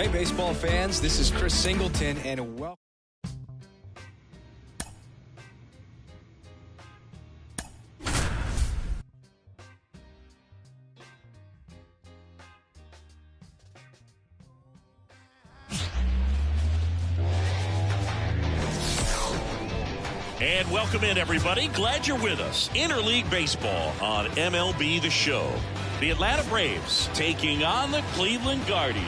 Hey, baseball fans, this is Chris Singleton, and welcome. And welcome in, everybody. Glad you're with us. Interleague Baseball on MLB The Show. The Atlanta Braves taking on the Cleveland Guardians.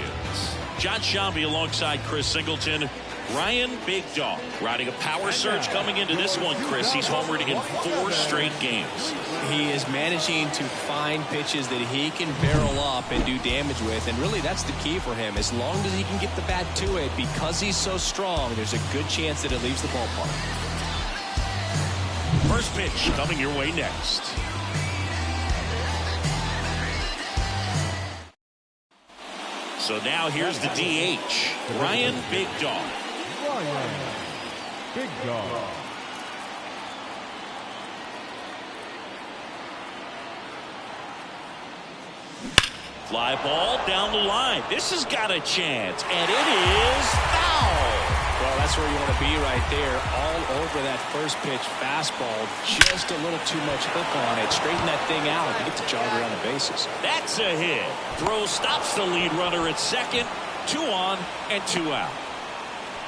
John Shambi alongside Chris Singleton. Ryan Big Dog riding a power surge coming into this one, Chris. He's homered in 4 straight games. He is managing to find pitches that he can barrel up and do damage with, and really that's the key for him. As long as he can get the bat to it, because he's so strong, there's a good chance that it leaves the ballpark. First pitch coming your way next. So now here's the DH, Ryan Big Dog. Ryan Big Dog. Fly ball down the line. This has got a chance, and it is foul. Well, that's where you want to be right there. All over that first pitch fastball. Just a little too much hook on it. Straighten that thing out and get the jog around the bases. That's a hit. Throw stops the lead runner at second. 2 on and 2 out.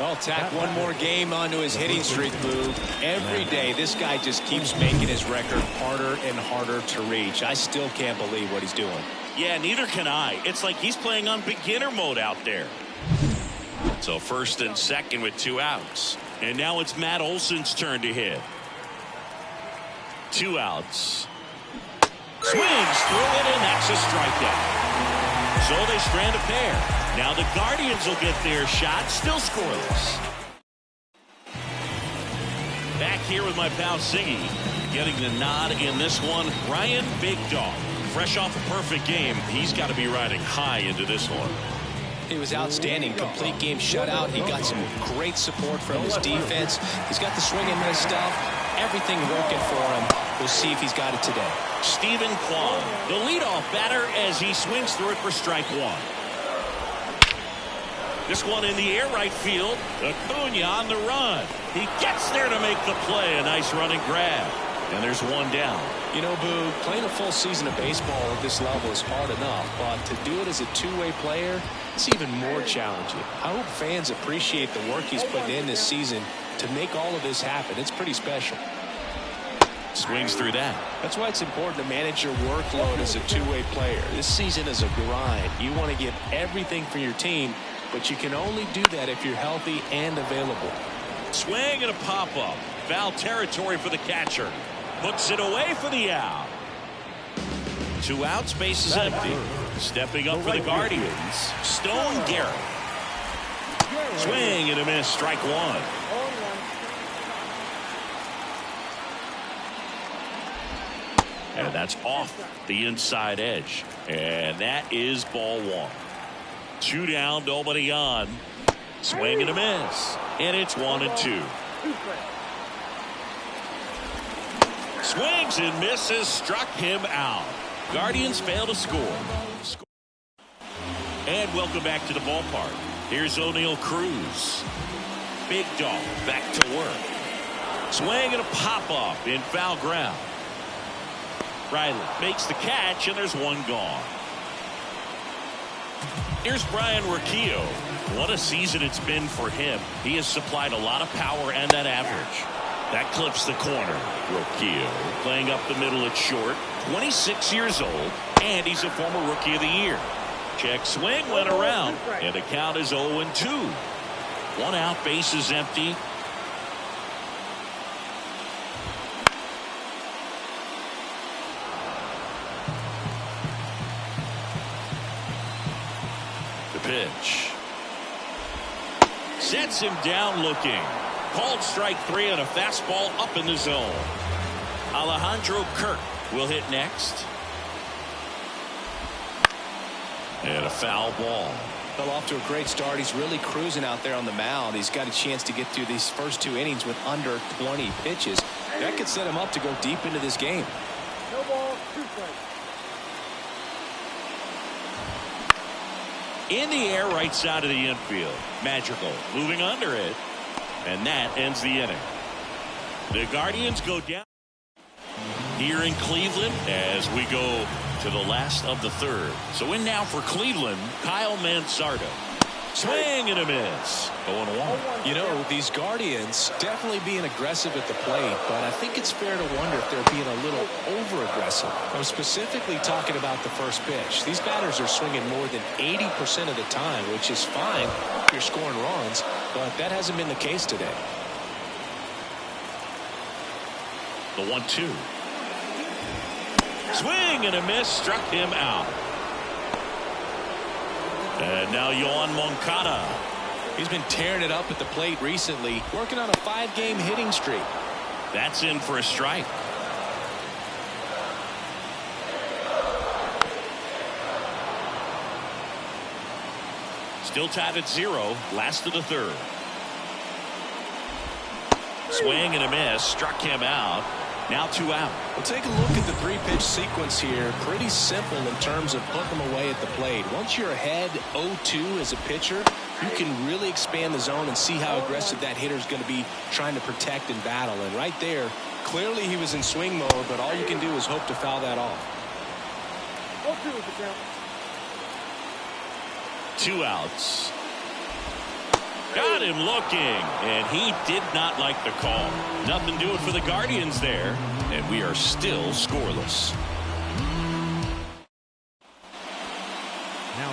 Well, tack one more game onto his hitting streak, Boo. Every day, this guy just keeps making his record harder and harder to reach. I still can't believe what he's doing. Yeah, neither can I. It's like he's playing on beginner mode out there. So first and second with 2 outs. And now it's Matt Olson's turn to hit. 2 outs. Swings through it, and that's a strikeout. So they strand a pair. Now the Guardians will get their shot, still scoreless. Back here with my pal Siggy, getting the nod in this one. Ryan Big Dog, fresh off a perfect game. He's got to be riding high into this one. He was outstanding. Complete game shutout. He got some great support from his defense. He's got the swing and miss stuff. Everything working for him. We'll see if he's got it today. Stephen Kwan, the leadoff batter, as he swings through it for strike 1. This one in the air right field. Acuna on the run. He gets there to make the play. A nice running grab. And there's 1 down. You know, Boo, playing a full season of baseball at this level is hard enough, but to do it as a two-way player, it's even more challenging. I hope fans appreciate the work he's putting in this season to make all of this happen. It's pretty special. Swings through that. That's why it's important to manage your workload as a two-way player. This season is a grind. You want to give everything for your team, but you can only do that if you're healthy and available. Swing and a pop-up. Foul territory for the catcher. Hooks it away for the out. 2 outs, base is empty. Stepping up for the Guardians, Stone Garrett. Swing and a miss, strike 1. And that's off the inside edge. And that is ball 1. 2 down, nobody on. Swing and a miss. And it's 1 and 2. Swings and misses, struck him out. Guardians fail to score. And welcome back to the ballpark. Here's O'Neal Cruz. Big Dog back to work. Swing and a pop-up in foul ground. Riley makes the catch, and there's 1 gone. Here's Brian Rocchio. What a season it's been for him. He has supplied a lot of power and that average. That clips the corner. Rocchio playing up the middle at short. 26 years old, and he's a former Rookie of the Year. Check swing went around, and the count is 0-2. 1 out, base is empty. The pitch. Sets him down looking. Called strike 3 and a fastball up in the zone. Alejandro Kirk will hit next. And a foul ball. Well, off to a great start. He's really cruising out there on the mound. He's got a chance to get through these first 2 innings with under 20 pitches. That could set him up to go deep into this game. No ball, 2 strikes. In the air, right side of the infield. Magical. Moving under it. And that ends the inning. The Guardians go down here in Cleveland as we go to the last of the third. So in now for Cleveland, Kyle Manzardo. Swing and a miss. 0-1. You know, these Guardians definitely being aggressive at the plate, but I think it's fair to wonder if they're being a little over-aggressive. I'm specifically talking about the first pitch. These batters are swinging more than 80% of the time, which is fine if you're scoring runs, but that hasn't been the case today. The 1-2. Swing and a miss. Struck him out. And now Yoan Moncada. He's been tearing it up at the plate recently, working on a 5-game hitting streak. That's in for a strike. Still tied at 0. Last of the third. Swing and a miss. Struck him out. Now 2 out. Well, take a look at the 3-pitch sequence here. Pretty simple in terms of putting them away at the plate. Once you're ahead 0-2 as a pitcher, you can really expand the zone and see how aggressive that hitter is going to be trying to protect and battle. And right there, clearly he was in swing mode, but all you can do is hope to foul that off. 2 outs. Got him looking, and he did not like the call. Nothing doing for the Guardians there, and we are still scoreless. Now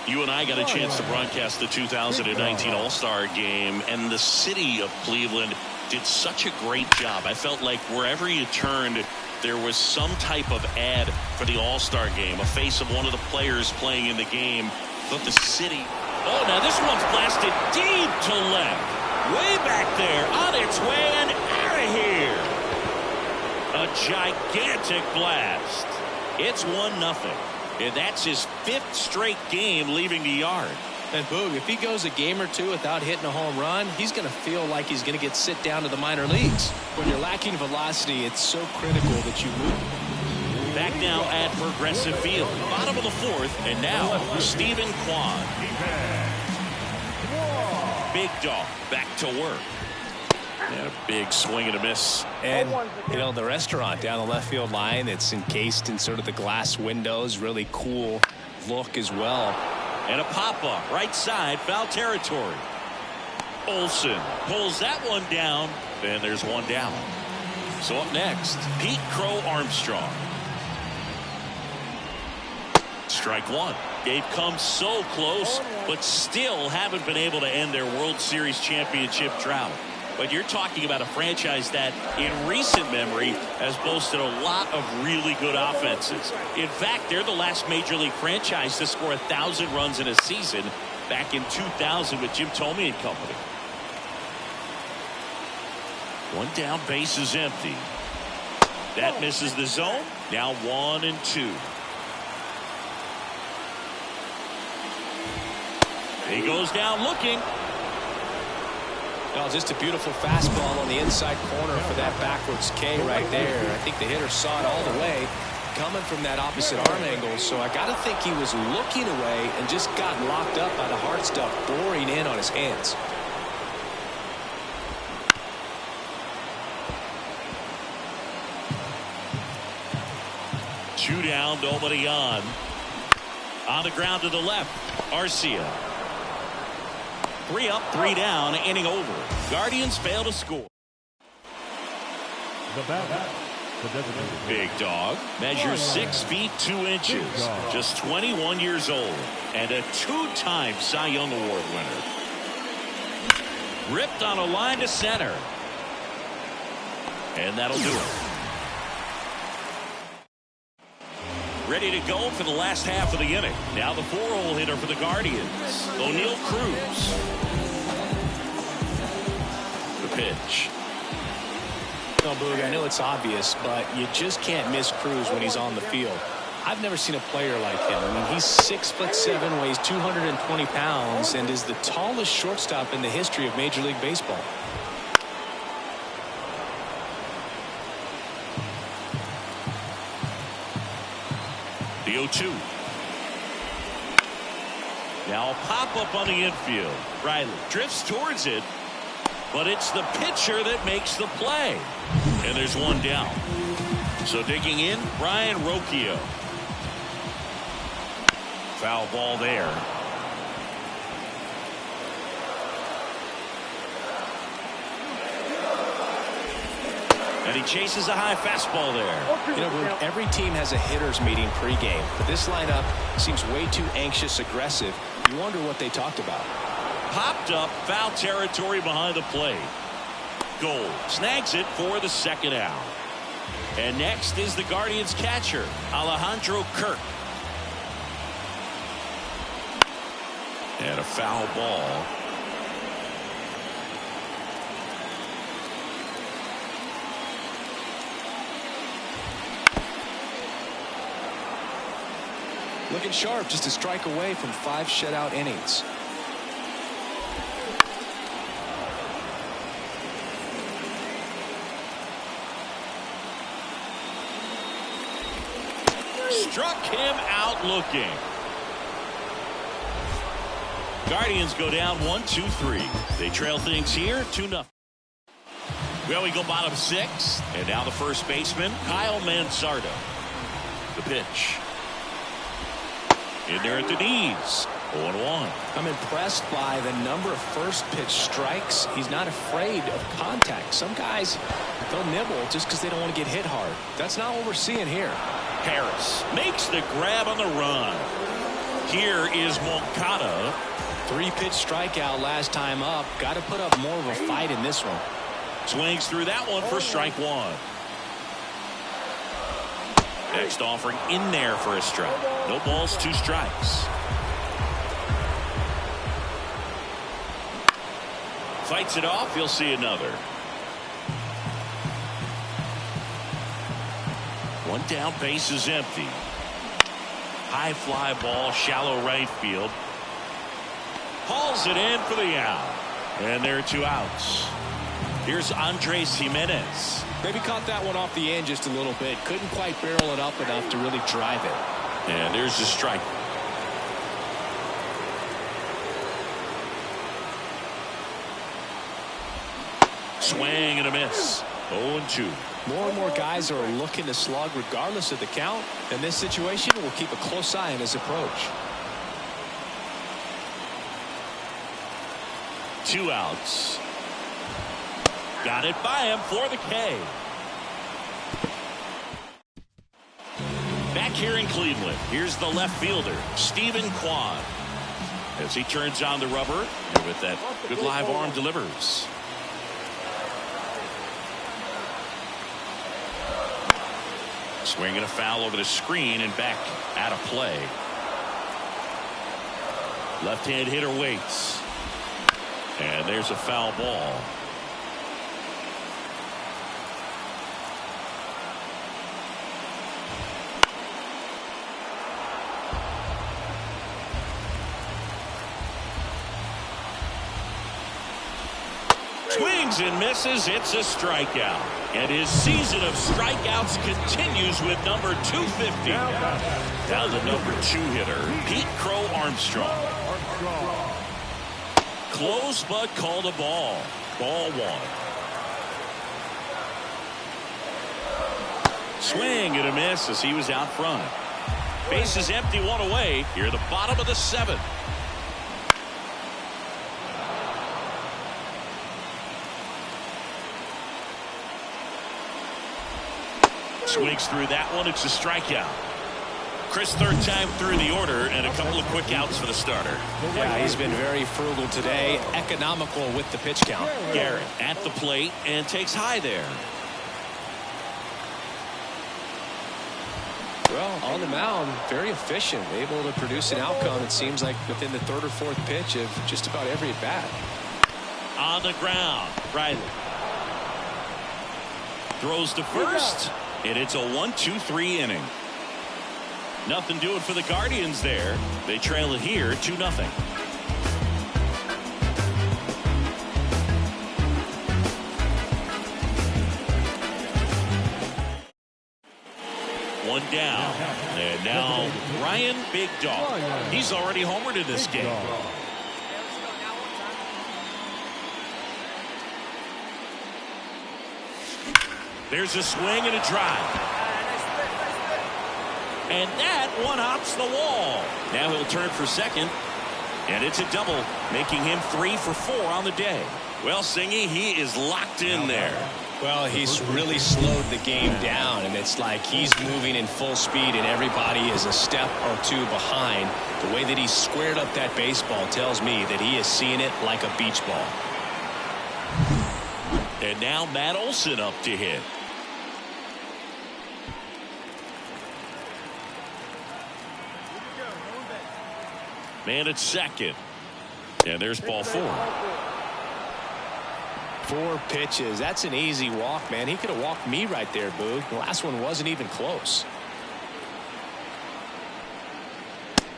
You and I got a chance to broadcast the 2019 All-Star Game, and the city of Cleveland did such a great job. I felt like wherever you turned, there was some type of ad for the All-Star Game, a face of one of the players playing in the game. But the city... Oh, now this one's blasted deep to left. Way back there, on its way and out of here. A gigantic blast. It's 1-0. And that's his 5th straight game leaving the yard. And Boog, if he goes a game or two without hitting a home run, he's going to feel like he's going to get sent down to the minor leagues. When you're lacking velocity, it's so critical that you move. Back now at Progressive Field. Bottom of the 4th, and now Stephen Kwan. Big Dog back to work. And a big swing and a miss. And, you know, the restaurant down the left field line, it's encased in sort of the glass windows. Really cool look as well. And a pop-up right side, foul territory. Olsen pulls that one down, and there's one down. So up next, Pete Crow Armstrong. Strike 1. They've come so close, but still haven't been able to end their World Series championship drought. But you're talking about a franchise that, in recent memory, has boasted a lot of really good offenses. In fact, they're the last Major League franchise to score 1,000 runs in a season back in 2000 with Jim Thome and company. One down, base is empty. That misses the zone. Now 1-2. He goes down looking. Well, just a beautiful fastball on the inside corner for that backwards K right there. I think the hitter saw it all the way coming from that opposite arm angle. So I got to think he was looking away and just got locked up by the hard stuff boring in on his hands. Two down, nobody on. On the ground to the left, Arcia. 3 up, 3 down, inning over. Guardians fail to score. The batter, the designated Big Dog measures 6 feet 2 inches, just 21 years old, and a 2-time Cy Young Award winner. Ripped on a line to center. And that'll do it. Ready to go for the last half of the inning. Now the 4-hole hitter for the Guardians, O'Neal Cruz. The pitch. No, Boog, I know it's obvious, but you just can't miss Cruz when he's on the field. I've never seen a player like him. I mean, he's 6'7", weighs 220 pounds, and is the tallest shortstop in the history of Major League Baseball. The 0-2. Now a pop-up on the infield. Riley drifts towards it, but it's the pitcher that makes the play. And there's one down. So digging in, Brian Rocchio. Foul ball there. And he chases a high fastball there. You know, every team has a hitters meeting pregame, but this lineup seems way too anxious, aggressive. You wonder what they talked about. Popped up, foul territory behind the plate. Gold snags it for the second out. And next is the Guardians catcher, Alejandro Kirk. And a foul ball. Looking sharp, just a strike away from 5 shutout innings. Struck him out looking. Guardians go down 1-2-3. They trail things here 2-0. Well, we go bottom 6, and now the first baseman, Kyle Mansardo. The pitch. In there at the knees. 0-1. I'm impressed by the number of first pitch strikes. He's not afraid of contact. Some guys, they'll nibble just because they don't want to get hit hard. That's not what we're seeing here. Harris makes the grab on the run. Here is Moncada. 3-pitch strikeout last time up. Got to put up more of a fight in this one. Swings through that one for strike 1. Next offering in there for a strike. No balls, 2 strikes. Fights it off. You'll see another. One down, base is empty. High fly ball, shallow right field. Hauls it in for the out. And there are 2 outs. Here's Andres Jimenez. Maybe caught that one off the end just a little bit. Couldn't quite barrel it up enough to really drive it. And there's the strike. Swing and a miss. 0-2. More and more guys are looking to slug regardless of the count. In this situation, we'll keep a close eye on his approach. 2 outs. Got it by him for the K. Back here in Cleveland, here's the left fielder, Stephen Kwan. As he turns on the rubber, and with that good live arm delivers. Swinging a foul over the screen and back out of play. Left-hand hitter waits. And there's a foul ball. Swings and misses. It's a strikeout. And his season of strikeouts continues with number 250. Now the number 2 hitter, Pete Crow Armstrong. Close but called a ball. Ball 1. Swing and a miss as he was out front. Base is empty, 1 away. Here at the bottom of the 7th. Swings through that one. It's a strikeout. Chris, 3rd time through the order, and a couple of quick outs for the starter. Yeah, he's been very frugal today. Economical with the pitch count. Garrett at the plate and takes high there. Well, on the mound, very efficient, able to produce an outcome, it seems like, within the 3rd or 4th pitch of just about every at bat. On the ground, Riley throws to first, and it's a 1-2-3 inning. Nothing doing for the Guardians there. They trail it here 2-0. One down. And now Ryan Big Dog. He's already homered in this game. There's a swing and a drive. And that one hops the wall. Now he'll turn for second. And it's a double, making him 3 for 4 on the day. Well, Singy, he is locked in there. Well, he's really slowed the game down, and it's like he's moving in full speed, and everybody is a step or two behind. The way that he squared up that baseball tells me that he is seeing it like a beach ball. And now Matt Olson up to hit. Man at second. And there's ball 4. 4 pitches. That's an easy walk, man. He could have walked me right there, Boog. The last one wasn't even close.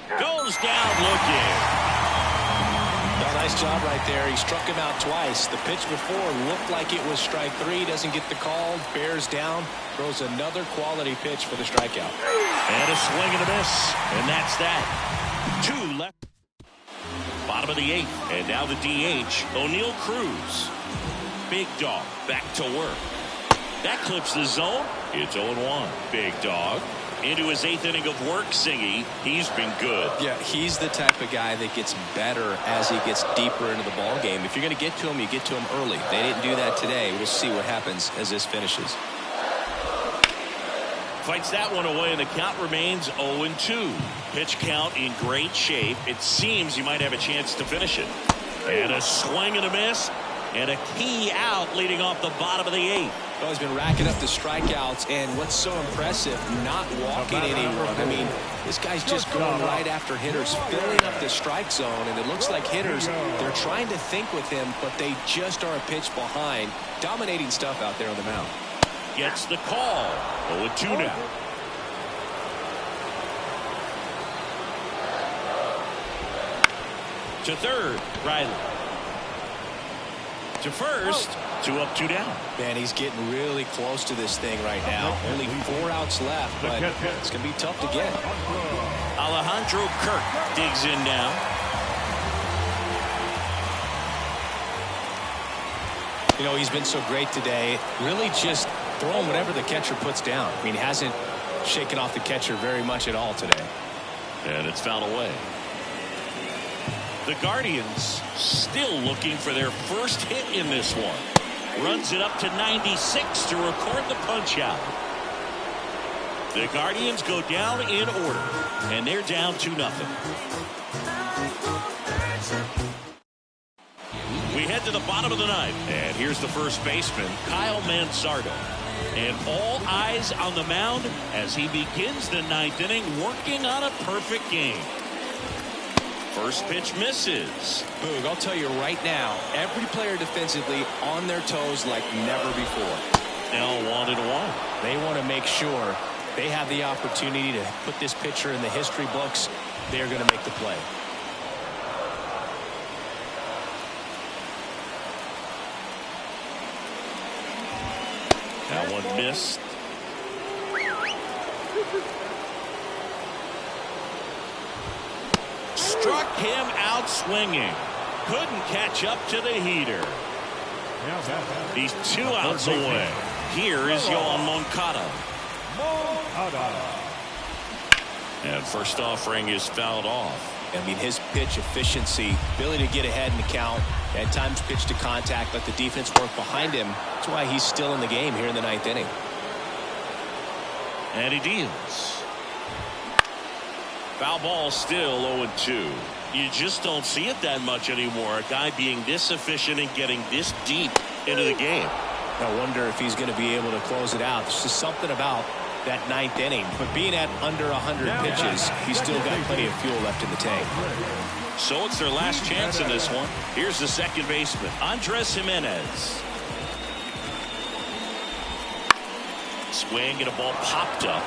Goes down looking. Well, nice job right there. He struck him out twice. The pitch before looked like it was strike 3. Doesn't get the call. Bears down. Throws another quality pitch for the strikeout. And a swing and a miss. And that's that. 2 left. Bottom of the 8th. And now the DH, O'Neal Cruz. Big Dog back to work. That clips the zone. It's 0-1. Big Dog into his 8th inning of work. Singy, he's been good. Yeah, he's the type of guy that gets better as he gets deeper into the ball game. If you're going to get to him, you get to him early. They didn't do that today. We'll see what happens as this finishes. Fights that one away, and the count remains 0-2. Pitch count in great shape. It seems you might have a chance to finish it. And a swing and a miss. And a key out leading off the bottom of the 8th. Well, he's been racking up the strikeouts, and what's so impressive, not walking anyone. I mean, this guy's just going right after hitters, filling up the strike zone, and it looks like hitters, they're trying to think with him, but they just are a pitch behind. Dominating stuff out there on the mound. Gets the call. 0-2 now. To third, Riley. To first, 2 up, 2 down. Man, he's getting really close to this thing right now. Only 4 outs left, but it's going to be tough to get. Alejandro Kirk digs in now. You know, he's been so great today. Really just throwing whatever the catcher puts down. I mean, he hasn't shaken off the catcher very much at all today. And it's fouled away. The Guardians still looking for their first hit in this one. Runs it up to 96 to record the punch out. The Guardians go down in order, and they're down 2-0. We head to the bottom of the 9th, and here's the first baseman, Kyle Mansardo. And all eyes on the mound as he begins the 9th inning, working on a perfect game. First pitch misses. Boog, I'll tell you right now, every player defensively on their toes like never before. Now 1-1. They want to make sure they have the opportunity to put this pitcher in the history books. They're going to make the play. That one missed. Struck him out swinging. Couldn't catch up to the heater. He's 2 outs away. Here is Yohan Moncada. And first offering is fouled off. I mean, his pitch efficiency, ability to get ahead in the count, at times pitch to contact, let the defense work behind him. That's why he's still in the game here in the 9th inning. And he deals. Foul ball still 0-2. You just don't see it that much anymore. A guy being this efficient and getting this deep into the game. I wonder if he's going to be able to close it out. There's just something about that 9th inning. But being at under 100 pitches, he's still got plenty of fuel left in the tank. So it's their last chance in this one. Here's the second baseman, Andres Jimenez. Swing and a ball popped up.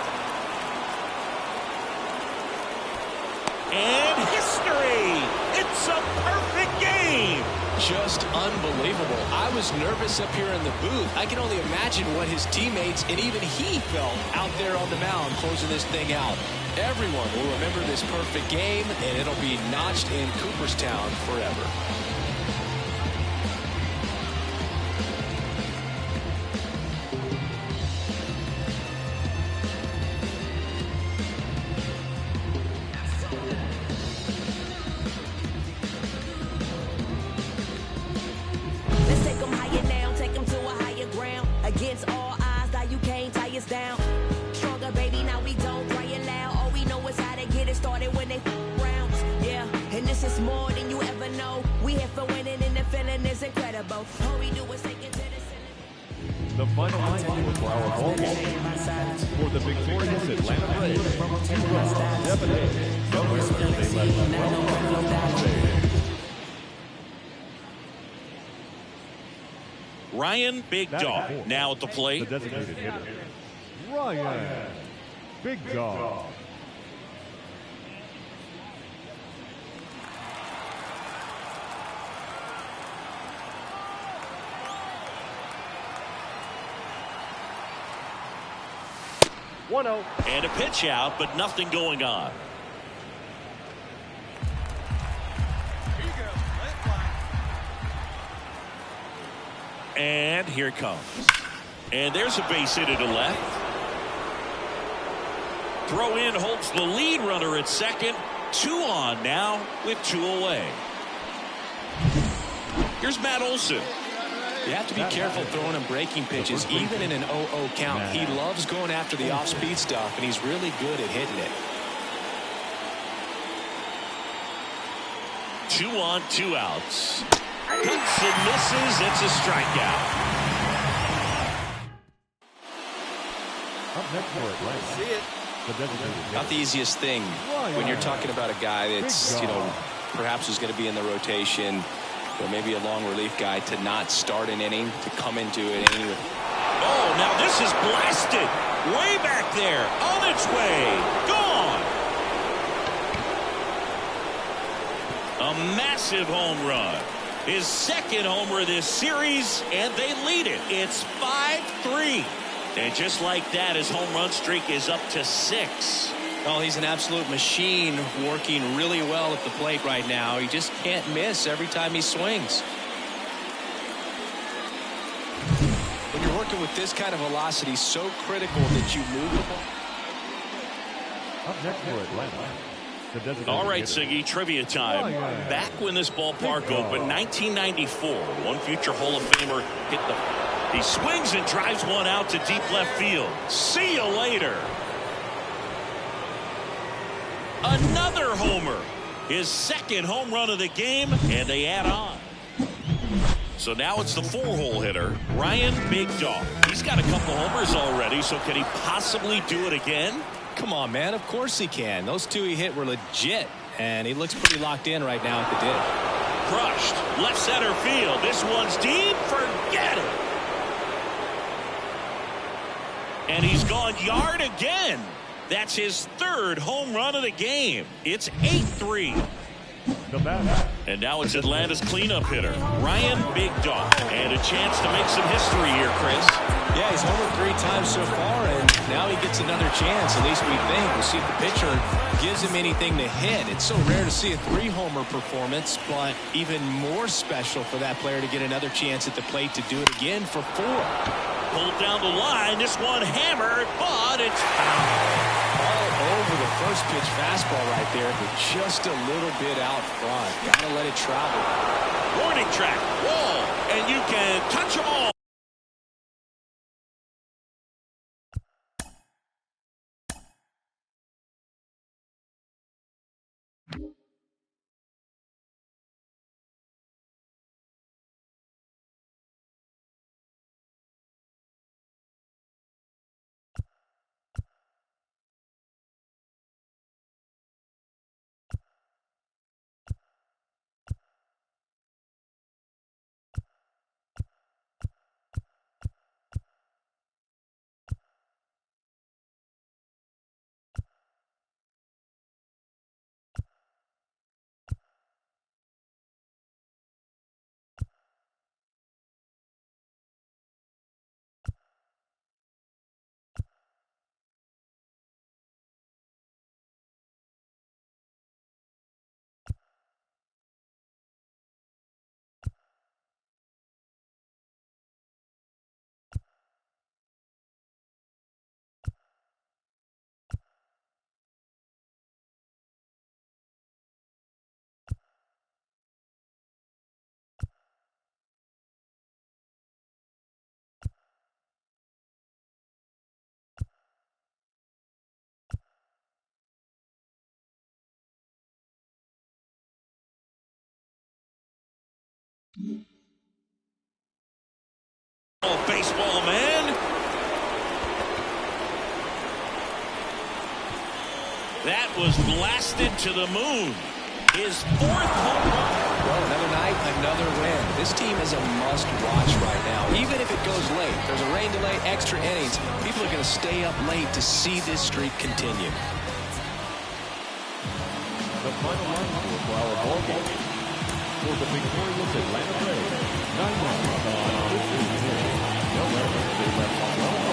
And history! It's a perfect game! just unbelievable. I was nervous up here in the booth. I can only imagine what his teammates and even he felt out there on the mound closing this thing out. Everyone will remember this perfect game, and it'll be notched in Cooperstown forever. Against all odds, now you can't tie us down. Stronger, baby, now we don't cry it loud. All we know is how to get it started when they rounds. Yeah, and this is more than you ever know. We here for winning and the feeling is incredible. All we do is take it to The final line for our ball game. For the victorious Atlanta Braves from Cuba, Devin Hayes. No errors. They left Ryan Big Dog now at the plate. The designated hitter, Ryan Big Dog. And a pitch out, but nothing going on. And here it comes. And there's a base hit to left. Throw in holds the lead runner at second. 2 on now with 2 away. Here's Matt Olson. You have to be careful throwing him breaking pitches, even in an 0-0 count. He loves going after the off-speed stuff, and he's really good at hitting it. 2 on, 2 outs. Cuts and misses. It's a strikeout. Up next for Atlanta. See it. The designated hitter. Not the easiest thing when you're talking about a guy that's, perhaps is going to be in the rotation, or maybe a long relief guy, to not start an inning, to come into an inning with. Oh, now this is blasted. Way back there. On its way. Gone. A massive home run. His second homer this series, and they lead it. It's 5-3. And just like that, his home run streak is up to 6. Oh, he's an absolute machine, working really well at the plate right now. He just can't miss every time he swings. When you're working with this kind of velocity, so critical that you move the ball. Up next for Atlanta. All right, Siggy, trivia time. Back when this ballpark opened, 1994, one future Hall of Famer hit he swings and drives one out to deep left field. See you later. Another homer. His second home run of the game, and they add on. So now it's the 4-hole hitter, Ryan Big Dog. He's got a couple homers already, so can he possibly do it again? Come on, man. Of course he can. Those 2 he hit were legit, and he looks pretty locked in right now at the dig. Crushed. Left center field. This one's deep. Forget it. And he's gone yard again. That's his 3rd home run of the game. It's 8-3. And now it's Atlanta's cleanup hitter, Ryan Big Dog. And a chance to make some history here, Chris. Yeah, he's homered 3 times so far, and now he gets another chance, at least we think. We'll see if the pitcher gives him anything to hit. It's so rare to see a 3-homer performance, but even more special for that player to get another chance at the plate to do it again for 4. Pulled down the line. This one hammered, but it's foul. All over the first pitch fastball right there, but just a little bit out front. Gotta let it travel. Warning track, wall, and you can touch them all. Oh, baseball, man. That was blasted to the moon. His 4th home run. Well, another night, another win. This team is a must-watch right now. Even if it goes late, there's a rain delay, extra innings. People are going to stay up late to see this streak continue. The final line for our ball game. For the victorious Atlanta Braves, 9 runs on 15 hits. No errors. They left one well.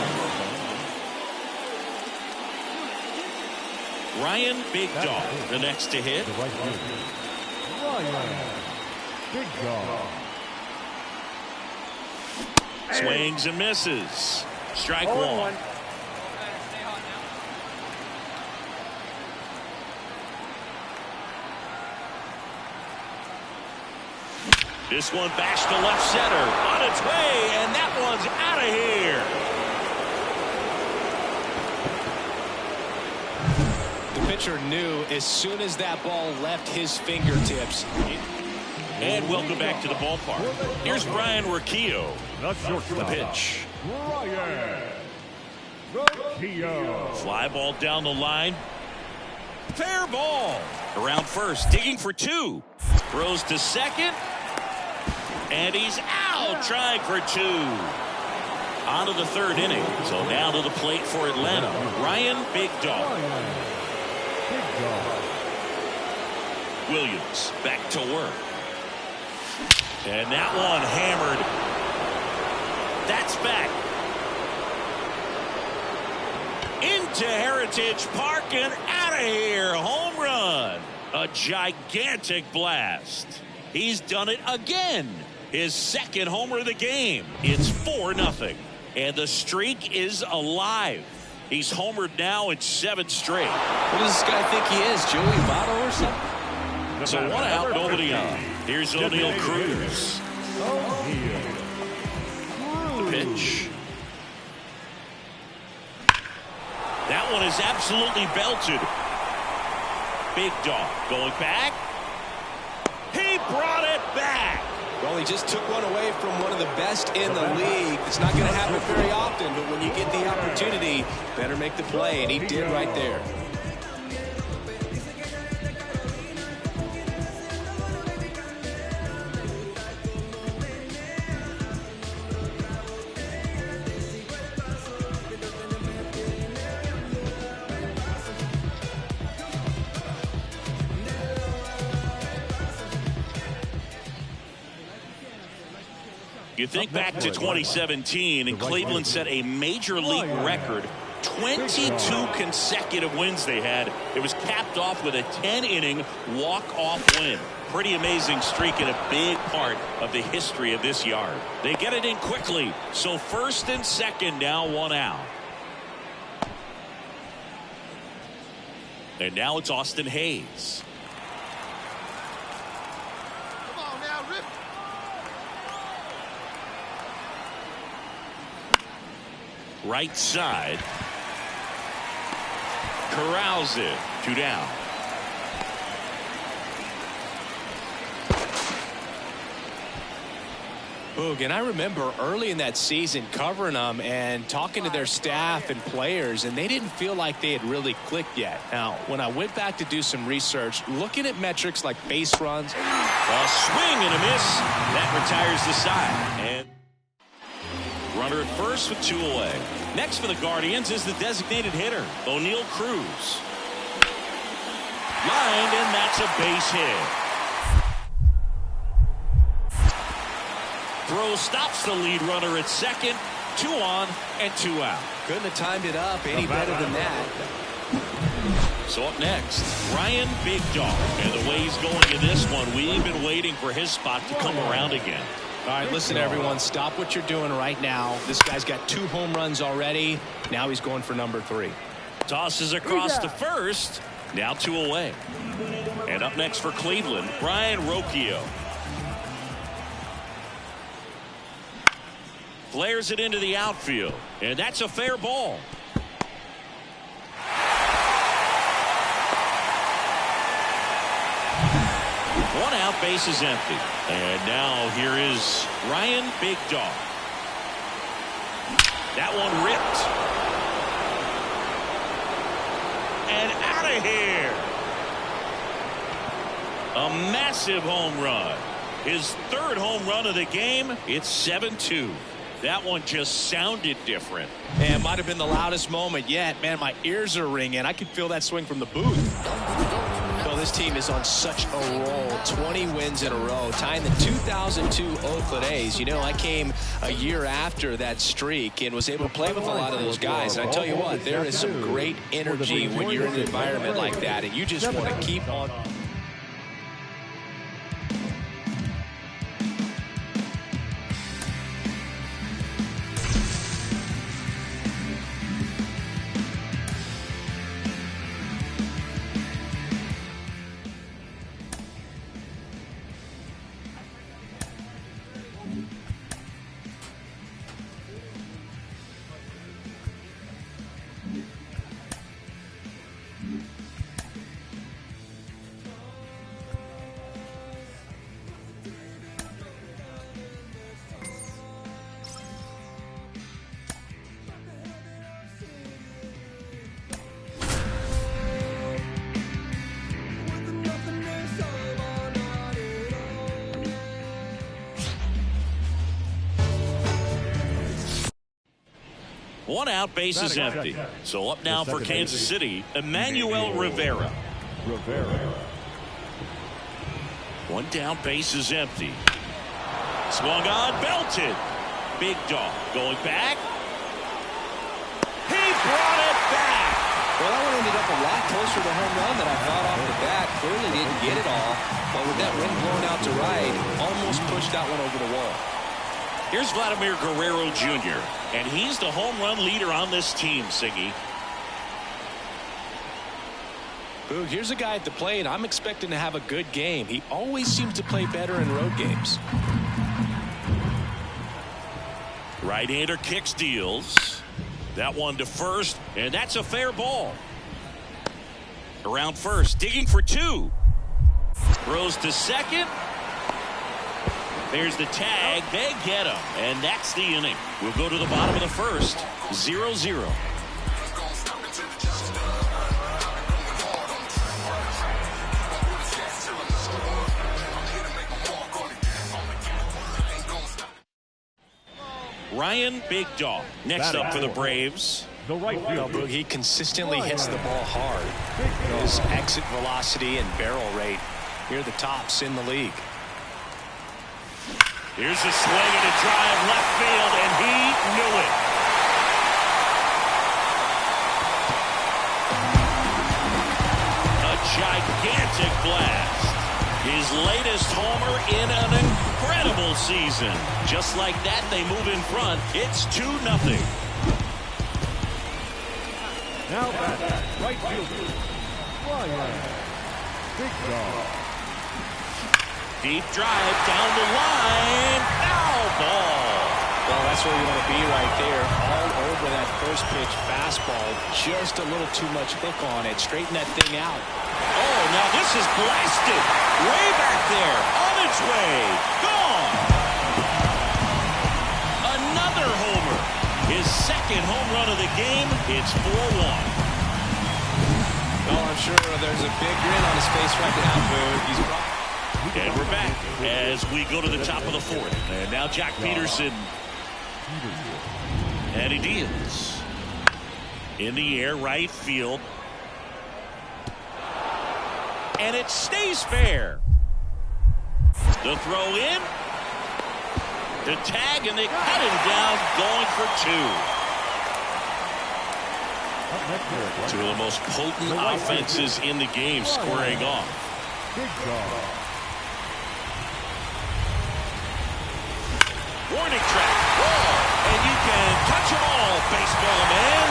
Ryan Big Dog, the next to hit. The right fielder, Ryan Big Dog. Swings and misses. Strike one. This one bashed to left center. On its way, and that one's out of here. The pitcher knew as soon as that ball left his fingertips. And welcome back to the ballpark. Here's Brian Rocchio. The pitch. Brian Rocchio. Fly ball down the line. Fair ball. Around first, digging for 2. Throws to second. And he's out, trying for 2. On to the 3rd inning. So now to the plate for Atlanta. Ryan Big Dog. Williams back to work. And that one hammered. That's back. Into Heritage Park and out of here. Home run. A gigantic blast. He's done it again. His 2nd homer of the game. It's 4-0. And the streak is alive. He's homered now in 7 straight. What does this guy think he is, Joey Votto or something? So 1 out, nobody on. Here's O'Neal Cruz. The pitch. That one is absolutely belted. Big Dog going back. He brought it back. Well, he just took one away from one of the best in the league. It's not going to happen very often, but when you get the opportunity, better make the play, and he did right there. You think back to 2017, and Cleveland set a major league record. 22 consecutive wins they had. It was capped off with a 10-inning walk-off win. Pretty amazing streak and a big part of the history of this yard. They get it in quickly, so 1st and 2nd now 1 out. And now it's Austin Hayes. Right side. Corrals it. 2 down. Boog, and I remember early in that season covering them and talking to their staff and players, and they didn't feel like they had really clicked yet. Now, when I went back to do some research, looking at metrics like base runs. A swing and a miss. That retires the side. And runner at first with 2 away. Next for the Guardians is the designated hitter, O'Neal Cruz. Lined, and that's a base hit. Throw stops the lead runner at second. 2 on and 2 out. Couldn't have timed it up any better than that. So up next, Ryan Big Dog. And the way he's going in this one, we've been waiting for his spot to come around again. All right, listen, everyone, stop what you're doing right now. This guy's got 2 home runs already. Now he's going for number 3. Tosses across to first. Now 2 away. And up next for Cleveland, Brian Rocchio. Flares it into the outfield. And that's a fair ball. One out, base is empty. And now here is Ryan Big Dog. That one ripped. And out of here. A massive home run. His third home run of the game. It's 7-2. That one just sounded different. And it might have been the loudest moment yet. Man, my ears are ringing. I could feel that swing from the booth. Well, this team is on such a roll. 20 wins in a row, tying the 2002 Oakland A's. You know, I came a year after that streak and was able to play with a lot of those guys. And I tell you what, there is some great energy when you're in an environment like that, and you just want to keep on. One out, base is empty. So up now for Kansas City, Emmanuel Rivera. One down, base is empty. Swung on, belted. Big Dog going back. He brought it back. Well, that one ended up a lot closer to home run than I thought off the bat. Clearly didn't get it all. But with that wind blowing out to right, almost pushed that one over the wall. Here's Vladimir Guerrero Jr., and he's the home run leader on this team, Siggy. Boog, here's a guy at the plate. I'm expecting to have a good game. He always seems to play better in road games. Right-hander kicks, deals. That one to first, and that's a fair ball. Around first, digging for two. Throws to second. There's the tag. They get him. And that's the inning. We'll go to the bottom of the first. 0-0. Ryan Big Dog next up for the Braves. The right fielder. He consistently hits the ball hard. His exit velocity and barrel rate, here are the tops in the league. Here's a swing and a drive left field, and he knew it. A gigantic blast. His latest homer in an incredible season. Just like that, they move in front. It's 2-0. Now back, right fielder. Ryan Big Dog. Deep drive down the line. Foul ball. Well, that's where you want to be right there. All over that first pitch fastball. Just a little too much hook on it. Straighten that thing out. Oh, now this is blasted. Way back there. On its way. Gone. Another homer. His second home run of the game. It's 4-1. Well, I'm sure there's a big grin on his face right now, Boog. He's And we're back as we go to the top of the fourth. And now Jack Peterson. And he deals. In the air, right field. And it stays fair. The throw in. The tag, and they cut him down, going for two. Two of the most potent offenses in the game squaring off. Big Dog. Warning track. Whoa. And you can touch them all, baseball man.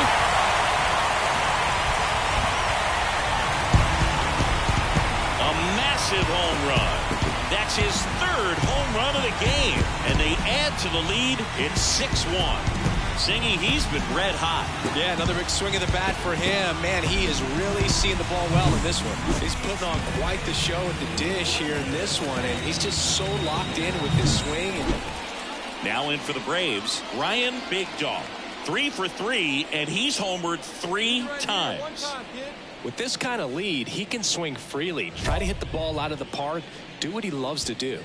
A massive home run. That's his third home run of the game. And they add to the lead. It's 6-1. Singy, he's been red hot. Yeah, another big swing of the bat for him. Man, he is really seeing the ball well in this one. He's putting on quite the show at the dish here in this one, and he's just so locked in with his swing. Now in for the Braves, Ryan Big Dog. 3 for 3, and he's homered 3 times. With this kind of lead, he can swing freely, try to hit the ball out of the park, do what he loves to do.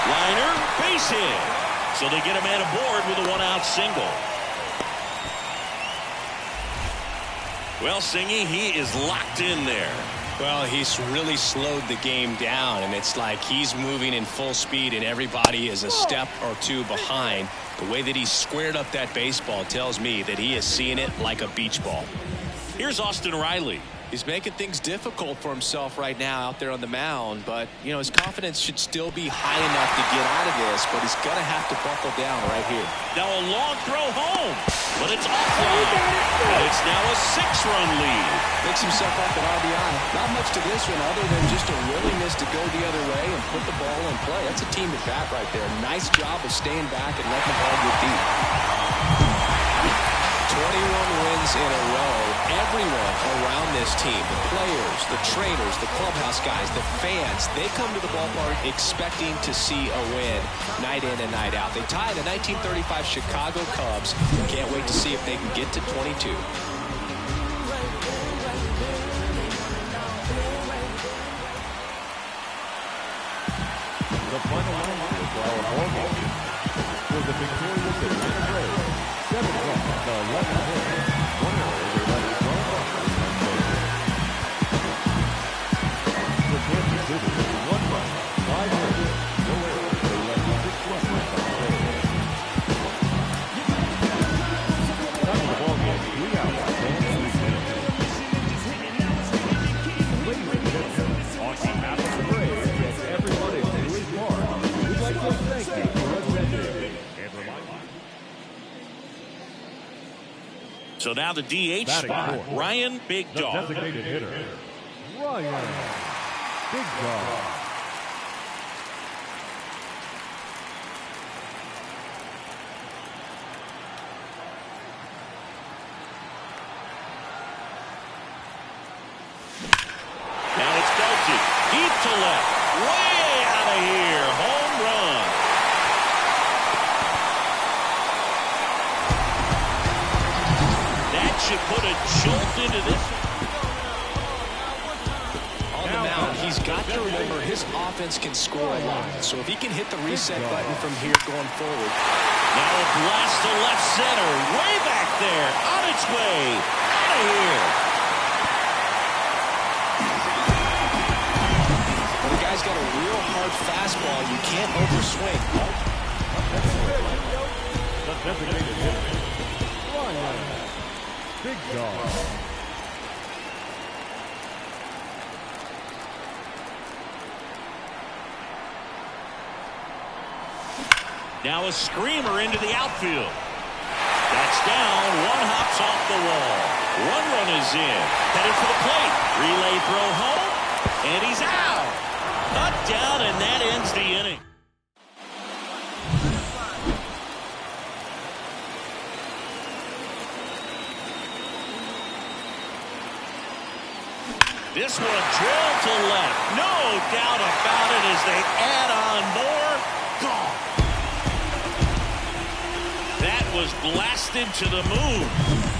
Liner, base hit. So they get a man aboard with a 1-out single. Well, Singy, he is locked in there. Well, he's really slowed the game down, and it's like he's moving in full speed and everybody is a step or two behind. The way that he squared up that baseball tells me that he is seeing it like a beach ball. Here's Austin Riley. He's making things difficult for himself right now out there on the mound, but you know, his confidence should still be high enough to get out of this, but he's gonna have to buckle down right here. Now a long throw home, but it's offline, and it's now a 6-run lead. Picks himself up an RBI. Not much to this one other than just a willingness to go the other way and put the ball in play. That's a team at bat right there. Nice job of staying back and letting the ball get deep. 21 wins in a row. Everyone around this team, the players, the trainers, the clubhouse guys, the fans, they come to the ballpark expecting to see a win night in and night out. They tied the 1935 Chicago Cubs. Can't wait to see if they can get to 22. The final line for our ball game. For the victorious Atlanta Braves, 7 runs to 11 hits. 1 error, they let it run runners and bases. For Kansas City, 1 run, 5 hits, no errors, they let 6 runners on base. After the ball game, 3 outs and 3 hits. Ladies and gentlemen, on behalf of the Braves and everybody in Louis Park, we'd like to thank you for attending and remind you. So now the DH Batting spot, fourth, Ryan Big the Dog. designated hitter, Ryan Big Dog. Now it's belted deep to left, way out of here, home run. That should put a jolt into this. On the mound, he's got to remember his offense can score a lot. So if he can hit the reset button from here going forward. Now a blast to left center, way back there, on its way, out of here. But the guy's got a real hard fastball. You can't overswing. The designated hitter, Ryan Big Dog. Now a screamer into the outfield. That's down. 1 hops off the wall. 1 run is in. Headed for the plate. Relay throw home. And he's out. Cut down, and that ends the inning. This one drilled to left. No doubt about it as they add on more. Gone. That was blasted to the moon.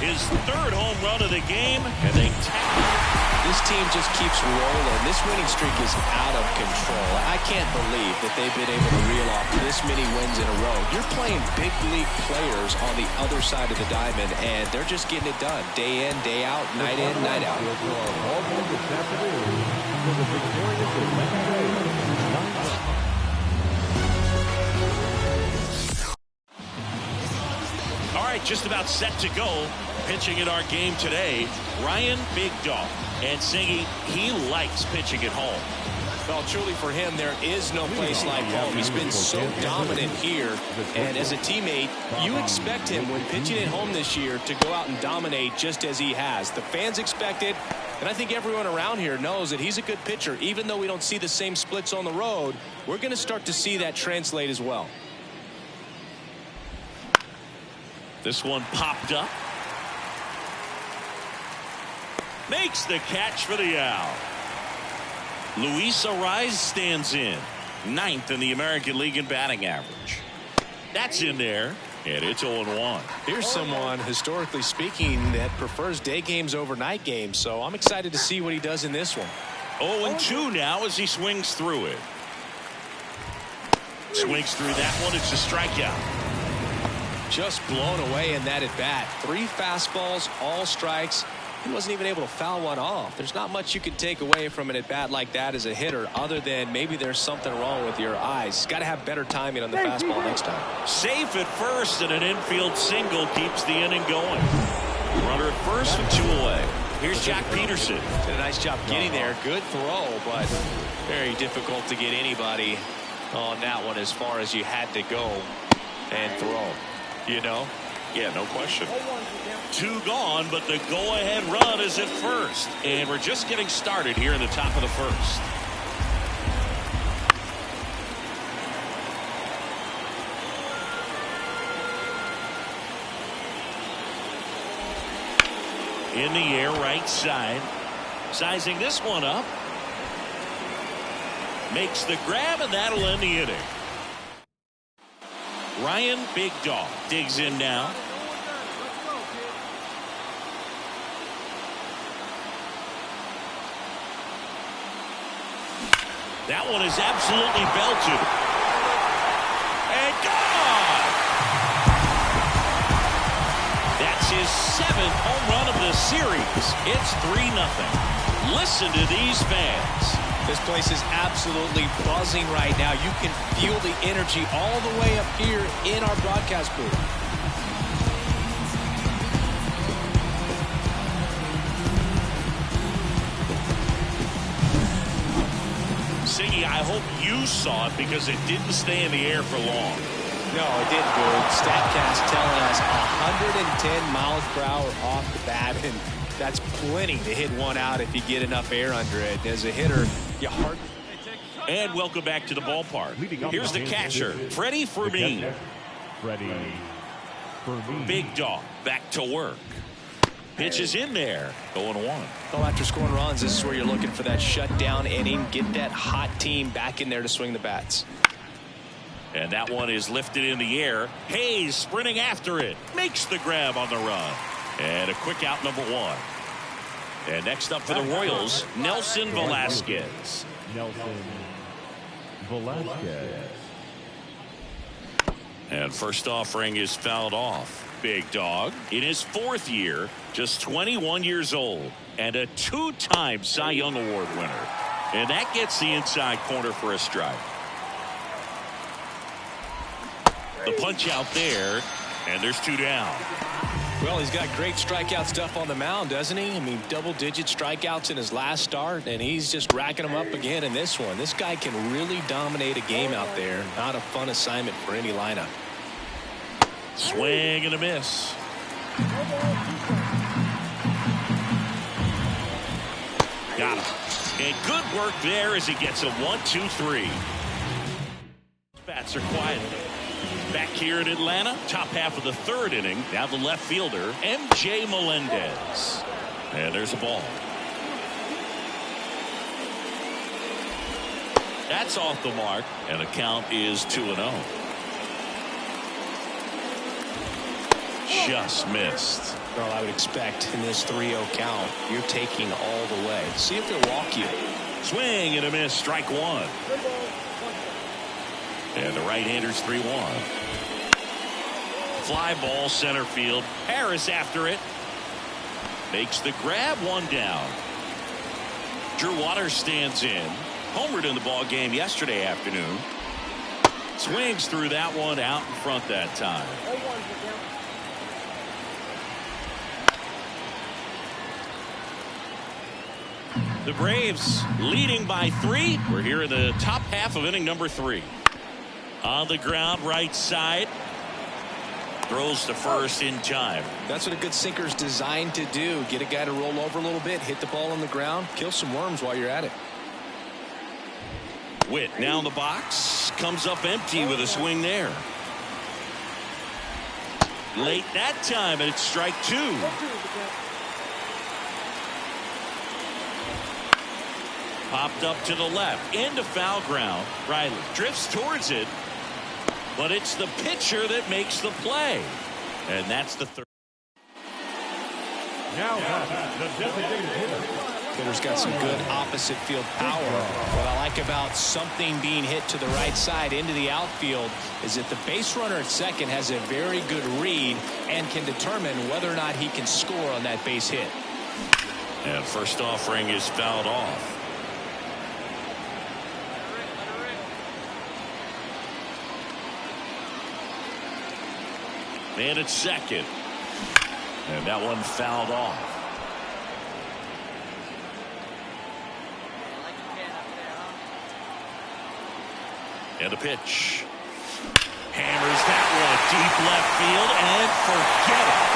His 3rd home run of the game, and they tap. This team just keeps rolling. This winning streak is out of control. I can't believe that they've been able to reel off this many wins in a row. You're playing big league players on the other side of the diamond, and they're just getting it done. Day in, day out, night in, night out. All game this afternoon for the victorious Atlanta Braves. 9 runs. All right, just about set to go. Pitching in our game today, Ryan Big Dog. And Singy, he likes pitching at home. Well, truly for him, there is no place like home. He's been so dominant here. And as a teammate, you expect him when pitching at home this year to go out and dominate just as he has. The fans expect it. And I think everyone around here knows that he's a good pitcher. Even though we don't see the same splits on the road, we're going to start to see that translate as well. This one popped up. Makes the catch for the out. Luis Arraez stands in. 9th in the American League in batting average. That's in there. And it's 0-1. Here's someone, historically speaking, that prefers day games over night games. So I'm excited to see what he does in this one. 0-2 now as he swings through it. Swings through that one. It's a strikeout. Just blown away in that at bat. 3 fastballs, all strikes. He wasn't even able to foul one off. There's not much you can take away from an at bat like that as a hitter, other than maybe there's something wrong with your eyes. Got to have better timing on the fastball next time. Safe at first, and an infield single keeps the inning going. Runner at first with 2 away. Here's Jack Peterson. Did a nice job getting there. Good throw, but very difficult to get anybody on that one as far as you had to go and throw. You know? Yeah, no question. 2 gone, but the go-ahead run is at first. And we're just getting started here in the top of the first. In the air, right side. Sizing this one up. Makes the grab, and that'll end the inning. Ryan Big Dog digs in now. That one is absolutely belted. And gone! That's his 7th home run of the series. It's 3-0. Listen to these fans. This place is absolutely buzzing right now. You can feel the energy all the way up here in our broadcast booth. Siggy, I hope you saw it because it didn't stay in the air for long. No, it didn't, Boog. StatCast telling us 110 miles per hour off the bat, and that's plenty to hit one out if you get enough air under it. As a hitter, you hard. And welcome back to the ballpark. Here's the catcher, Freddie Fermin. Big Dog back to work. Pitch is in there. 0-1. Well, after scoring runs, this is where you're looking for that shutdown inning. Get that hot team back in there to swing the bats. And that one is lifted in the air. Hayes sprinting after it. Makes the grab on the run. And a quick out, number 1. And next up for the Royals, Nelson Velasquez. And first offering is fouled off. Big Dog in his 4th year, just 21 years old, and a 2-time Cy Young Award winner. And that gets the inside corner for a strike. The punch out there, and there's 2 down. Well, he's got great strikeout stuff on the mound, doesn't he? I mean, double-digit strikeouts in his last start, and he's just racking them up again in this one. This guy can really dominate a game out there. Not a fun assignment for any lineup. Swing and a miss. Got him. And good work there as he gets a 1-2-3. Bats are quiet. Back here in Atlanta, top half of the 3rd inning. Now the left fielder, MJ Melendez. And there's a ball. That's off the mark, and the count is 2-0. Just missed. Well, I would expect in this 3-0 count, you're taking all the way. See if they'll walk you. Swing and a miss, strike 1. And the right-hander's 3-1. Fly ball center field. Harris after it. Makes the grab, 1 down. Drew Waters stands in. Homered in the ball game yesterday afternoon. Swings through that one out in front that time. The Braves leading by 3. We're here in the top half of inning number 3. On the ground, right side. Throws to first in time. That's what a good sinker's designed to do. Get a guy to roll over a little bit, hit the ball on the ground, kill some worms while you're at it. Witt now in the box. Comes up empty with a swing there. Late that time, and it's strike 2. Popped up to the left, into foul ground. Riley drifts towards it, but it's the pitcher that makes the play. And that's the third. Now the designated hitter. Hitter's got some good opposite field power. What I like about something being hit to the right side into the outfield is that the base runner at second has a very good read and can determine whether or not he can score on that base hit. And first offering is fouled off. Man at second. And that one fouled off. And a pitch. Hammers that one deep left field and forget it.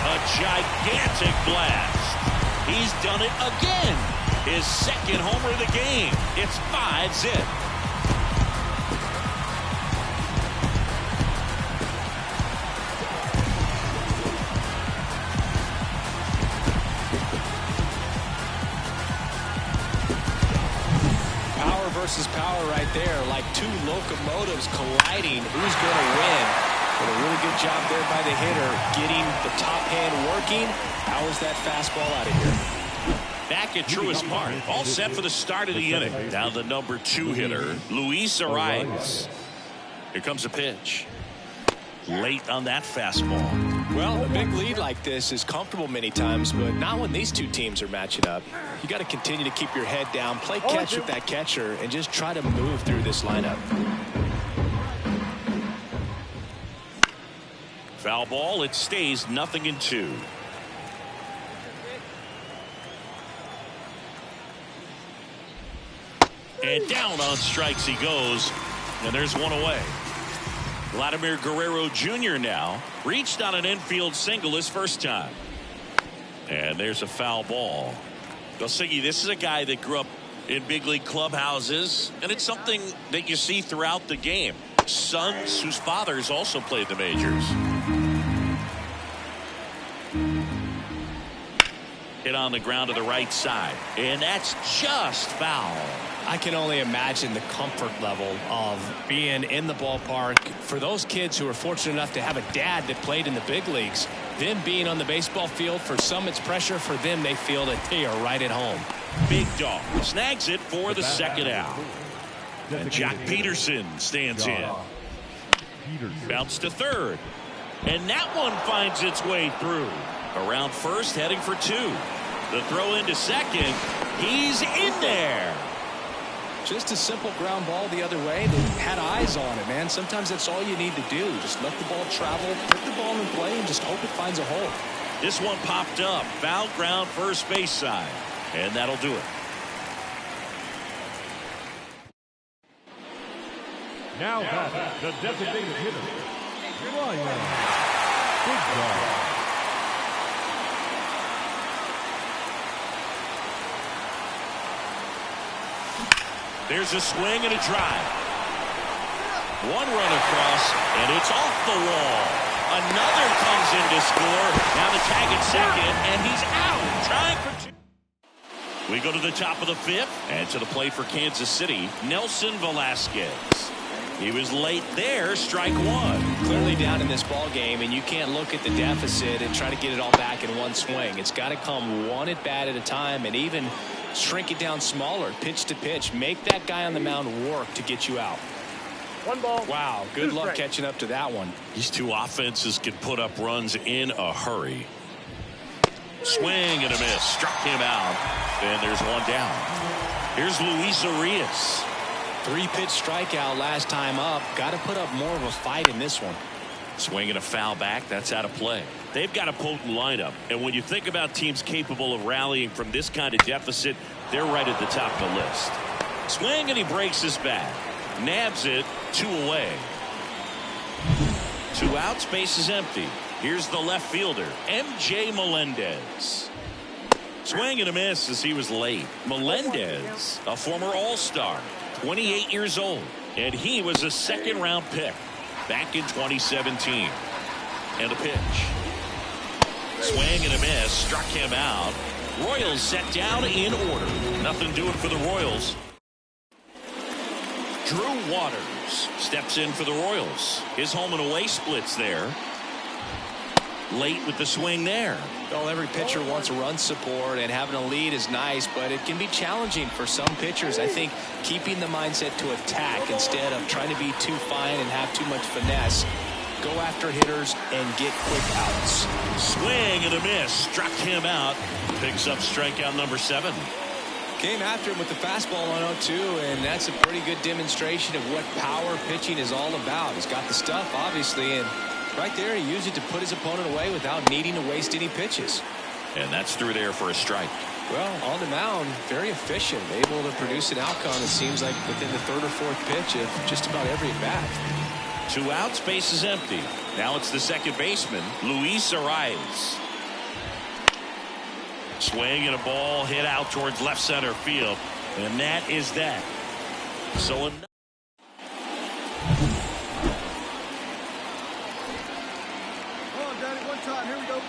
A gigantic blast. He's done it again. His second homer of the game. It's 5-zip. Versus power right there, like two locomotives colliding. Who's going to win? But a really good job there by the hitter, getting the top hand working. Powers that fastball out of here. Back at Truist Park, all set for the start of the inning. Now the number 2 hitter, Luis Arias. Here comes a pitch. Late on that fastball. Well, a big lead like this is comfortable many times, but not when these two teams are matching up. You got to continue to keep your head down, play catch with that catcher, and just try to move through this lineup. Foul ball, it stays 0-2. And down on strikes he goes, and there's one away. Vladimir Guerrero Jr. now reached on an infield single his first time. And there's a foul ball. Siggy, this is a guy that grew up in big league clubhouses, and it's something that you see throughout the game. Sons whose fathers also played the majors. Hit on the ground to the right side, and that's just foul. I can only imagine the comfort level of being in the ballpark for those kids who are fortunate enough to have a dad that played in the big leagues. Them being on the baseball field, for some it's pressure. For them, they feel that they are right at home. Big dog snags it for the second out. And Jack Peterson stands in. Bounce to third. And that one finds its way through. Around first, heading for 2. The throw into second. He's in there. Just a simple ground ball the other way. They had eyes on it, man. Sometimes that's all you need to do. Just let the ball travel, put the ball in play, and just hope it finds a hole. This one popped up. Foul ground first base side. And that'll do it. Now back, the designated hitter, Ryan Big Dog. There's a swing and a drive. One run across, and it's off the wall. Another comes in to score. Now the tag at second, and he's out. Trying for 2. We go to the top of the 5th, and to the plate for Kansas City, Nelson Velasquez. He was late there, strike 1. Clearly down in this ball game, and you can't look at the deficit and try to get it all back in one swing. It's got to come one at bat at a time, and even shrink it down smaller, pitch to pitch. Make that guy on the mound work to get you out. One ball. Wow, good luck catching up to that one. These two offenses can put up runs in a hurry. Swing and a miss. Struck him out. And there's one down. Here's Luis Arias. 3-pitch strikeout last time up. Got to put up more of a fight in this one. Swing and a foul back. That's out of play. They've got a potent lineup, and when you think about teams capable of rallying from this kind of deficit, they're right at the top of the list. Swing, and he breaks his bat. Nabs it. 2 away. 2 outs. Base is empty. Here's the left fielder, M.J. Melendez. Swing and a miss as he was late. Melendez, a former All-Star, 28 years old, and he was a second-round pick back in 2017. And a pitch. Swing and a miss, struck him out. Royals set down in order. Nothing doing for the Royals. Drew Waters steps in for the Royals. His home and away splits there. Late with the swing there. Well, every pitcher wants run support, and having a lead is nice, but it can be challenging for some pitchers. I think keeping the mindset to attack instead of trying to be too fine and have too much finesse. Go after hitters and get quick outs. Swing and a miss. Struck him out. Picks up strikeout number 7. Came after him with the fastball on 0-2, and that's a pretty good demonstration of what power pitching is all about. He's got the stuff, obviously, and right there he used it to put his opponent away without needing to waste any pitches. And that's through there for a strike. Well, on the mound, very efficient, able to produce an outcome, it seems like, within the 3rd or 4th pitch of just about every at-bat. 2 outs, base is empty. Now it's the second baseman, Luis Arias. Swing and a ball hit out towards left center field. And that is that. So hold on, Danny, one time. Here we go.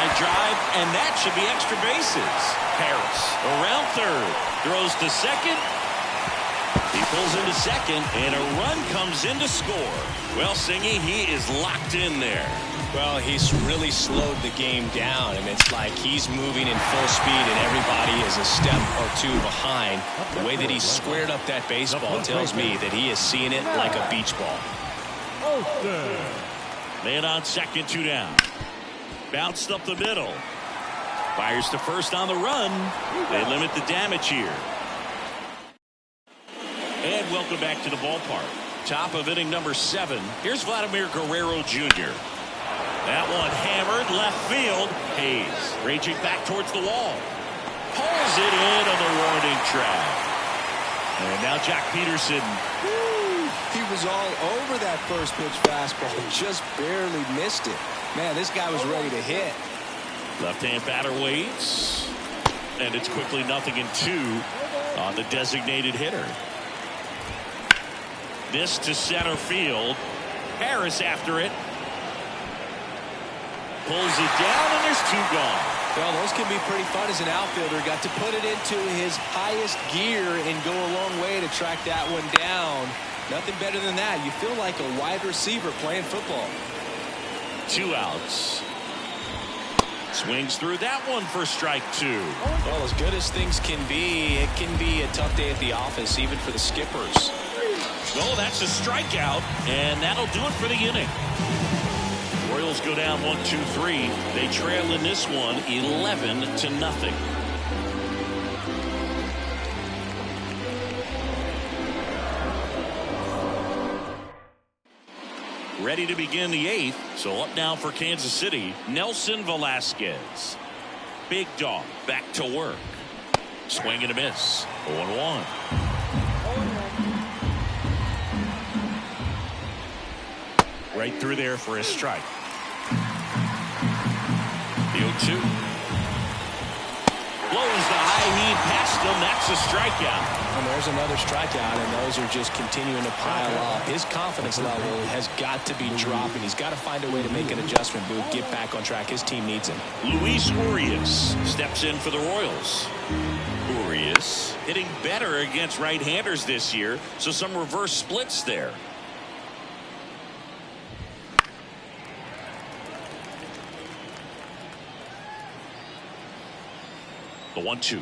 line drive, and that should be extra bases. Harris around third. Throws to second. He pulls into second, and a run comes in to score. Well, Singy, he is locked in there. Well, he's really slowed the game down, and it's like he's moving in full speed, and everybody is a step or 2 behind. The way that he squared up that baseball tells me that he is seeing it like a beach ball. Man on second, 2 down. Bounced up the middle. Fires to first on the run. They limit the damage here. And welcome back to the ballpark. Top of inning number 7. Here's Vladimir Guerrero Jr. That one hammered left field. Hayes raging back towards the wall. Pulls it in on the warning track. And now Jack Peterson. He was all over that first pitch fastball. Just barely missed it. Man, this guy was ready to hit. Left-hand batter waits. And it's quickly 0-2 on the designated hitter. This to center field. Harris after it. Pulls it down, and there's 2 gone. Well, those can be pretty fun as an outfielder. Got to put it into his highest gear and go a long way to track that one down. Nothing better than that. You feel like a wide receiver playing football. 2 outs. Swings through that one for strike 2. Well, as good as things can be, it can be a tough day at the office, even for the skippers. Oh, that's a strikeout, and that'll do it for the inning. Royals go down 1-2-3. They trail in this one 11-0. Ready to begin the 8th. So up now for Kansas City, Nelson Velasquez. Big dog back to work. Swing and a miss. 0-1. Right through there for a strike. The 0-2. Blows the high heat past him. That's a strikeout. And there's another strikeout, and those are just continuing to pile up. His confidence level has got to be dropping. He's got to find a way to make an adjustment move, get back on track. His team needs him. Luis Urias steps in for the Royals. Urias hitting better against right-handers this year, so some reverse splits there. The 1-2.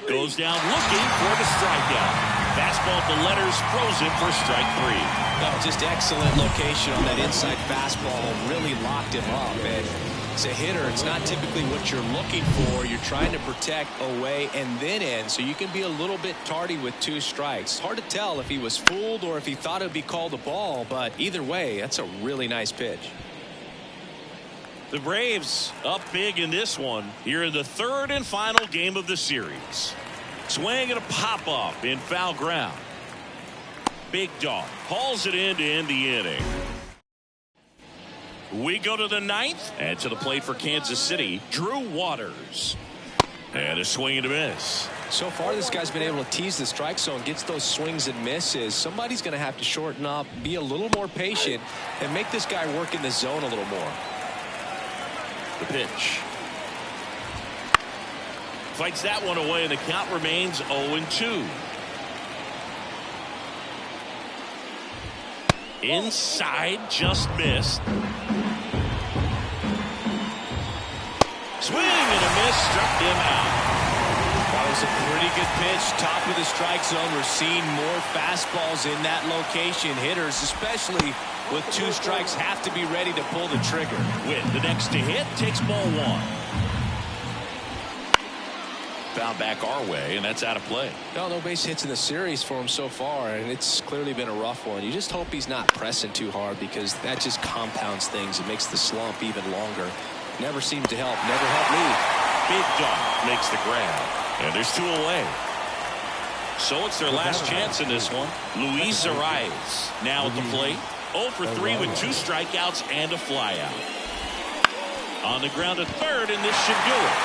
Goes down looking for the strikeout. Fastball at the letters, frozen for strike 3. Oh, just excellent location on that inside fastball. Really locked him up. And As a hitter, it's not typically what you're looking for. You're trying to protect away and then in, so you can be a little bit tardy with 2 strikes. Hard to tell if he was fooled or if he thought it would be called a ball, but either way, that's a really nice pitch. The Braves up big in this one here in the 3rd and final game of the series. Swing and a pop-up in foul ground. Big Dog hauls it in to end the inning. We go to the 9th, and to the plate for Kansas City, Drew Waters. And a swing and a miss. So far, this guy's been able to tease the strike zone, gets those swings and misses. Somebody's going to have to shorten up, be a little more patient, and make this guy work in the zone a little more. The pitch. Fights that one away, and the count remains 0-2. Inside, just missed. Swing and a miss, struck him out. That was a pretty good pitch, top of the strike zone. We're seeing more fastballs in that location. Hitters, especially with 2 strikes, have to be ready to pull the trigger. Witt, the next to hit, takes ball 1. Found back our way, and that's out of play. No base hits in the series for him so far, and it's clearly been a rough one. You just hope he's not pressing too hard, because that just compounds things. It makes the slump even longer. Never seems to help. Never helped me. Big Dog makes the grab, and there's 2 away. So it's their last chance in this one. Luis Arias now at the plate. 0 for 3 with 2 strikeouts and a flyout. On the ground at third, and this should do it.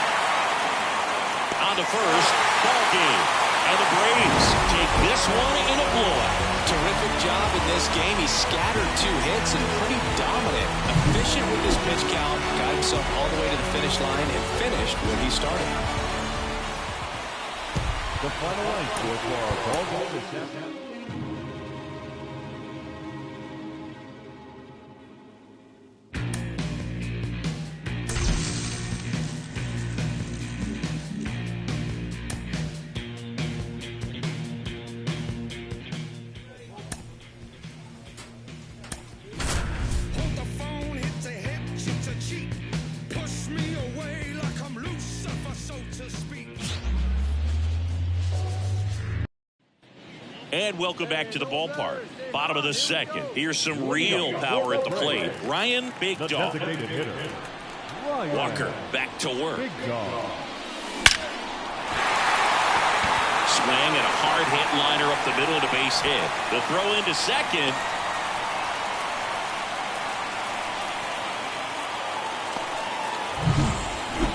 On to first, ball game. And the Braves take this one in a blowout. Terrific job in this game. He scattered 2 hits and pretty dominant. Efficient with his pitch count. Got himself all the way to the finish line and finished where he started. The final line score for our ball game this afternoon. And welcome back to the ballpark. Bottom of the 2nd. Here's some real power at the plate. Ryan Big Dog. Walker back to work. Swing and a hard hit liner up the middle of the base hit. The throw into second.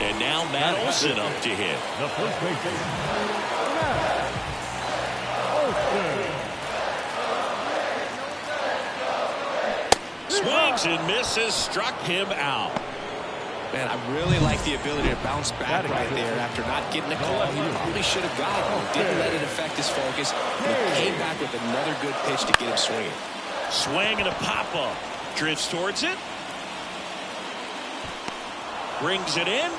And now Matt Olson up to hit. The first baseman, Swings and misses, struck him out. Man, I really like the ability to bounce back right there after not getting a call. He probably should have gotten it. Didn't let it affect his focus. He came back with another good pitch to get him swinging. Swing and a pop-up. Drifts towards it. Brings it in.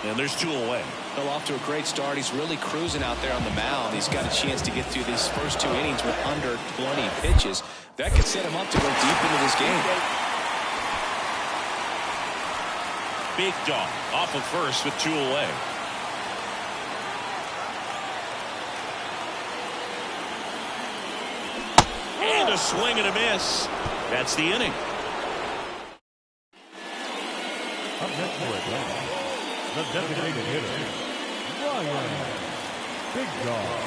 And there's 2 away. Well, off to a great start. He's really cruising out there on the mound. He's got a chance to get through these first 2 innings with under 20 pitches. That could set him up to go deep into this game. Big Dog off of first with 2 away. And a swing and a miss. That's the inning. Up next for Atlanta, the designated hitter, Ryan Big Dog.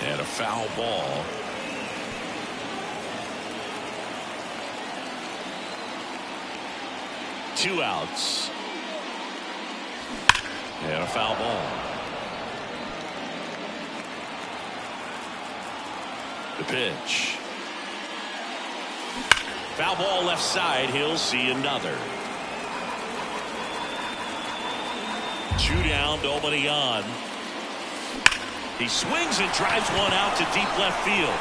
And a foul ball. Two outs. And a foul ball. The pitch. Foul ball left side. He'll see another. 2 down, nobody on. He swings and drives one out to deep left field.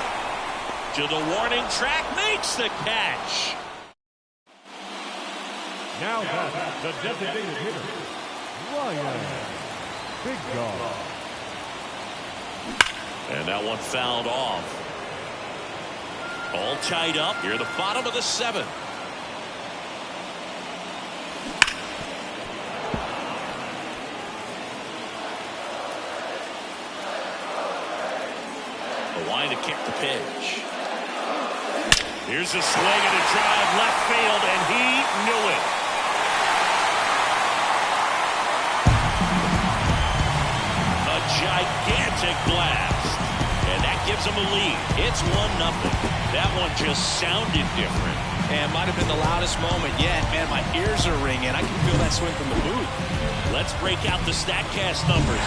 To the warning track, makes the catch. Now back, the designated hitter, Ryan Big Dog. And that one fouled off. All tied up near the bottom of the 7th. The line to kick the pitch. Here's a swing and a drive left field, and he knew it. A gigantic blast, and that gives him a lead. It's 1-0. That one just sounded different. And might have been the loudest moment yet. Man, my ears are ringing. I can feel that swing from the booth. Let's break out the StatCast numbers.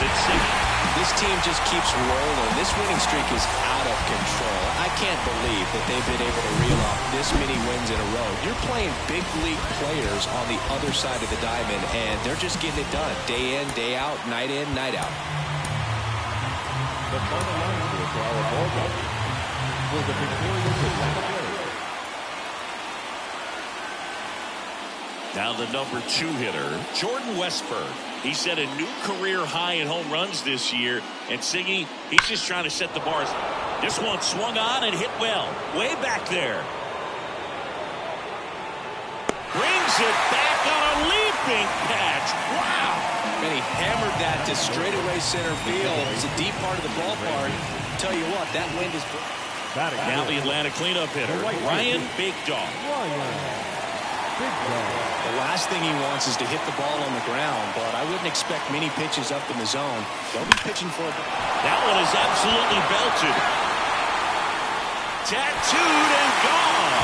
This team just keeps rolling. This winning streak is out of control. I can't believe that they've been able to reel off this many wins in a row. You're playing big league players on the other side of the diamond, and they're just getting it done day in, day out, night in, night out. The final line for our ball game for the victorious Atlanta Braves. Now the number 2 hitter, Jordan Westburg. He set a new career high in home runs this year. And Siggy, he's just trying to set the bars. This one swung on and hit well. Way back there. Brings it back on a leaping catch. Wow. And he hammered that to straightaway center field. It's a deep part of the ballpark. Tell you what, that wind is... Now the Atlanta cleanup hitter, Ryan Big Dog. The last thing he wants is to hit the ball on the ground, but I wouldn't expect many pitches up in the zone. They'll be pitching for it. That one is absolutely belted. Tattooed and gone.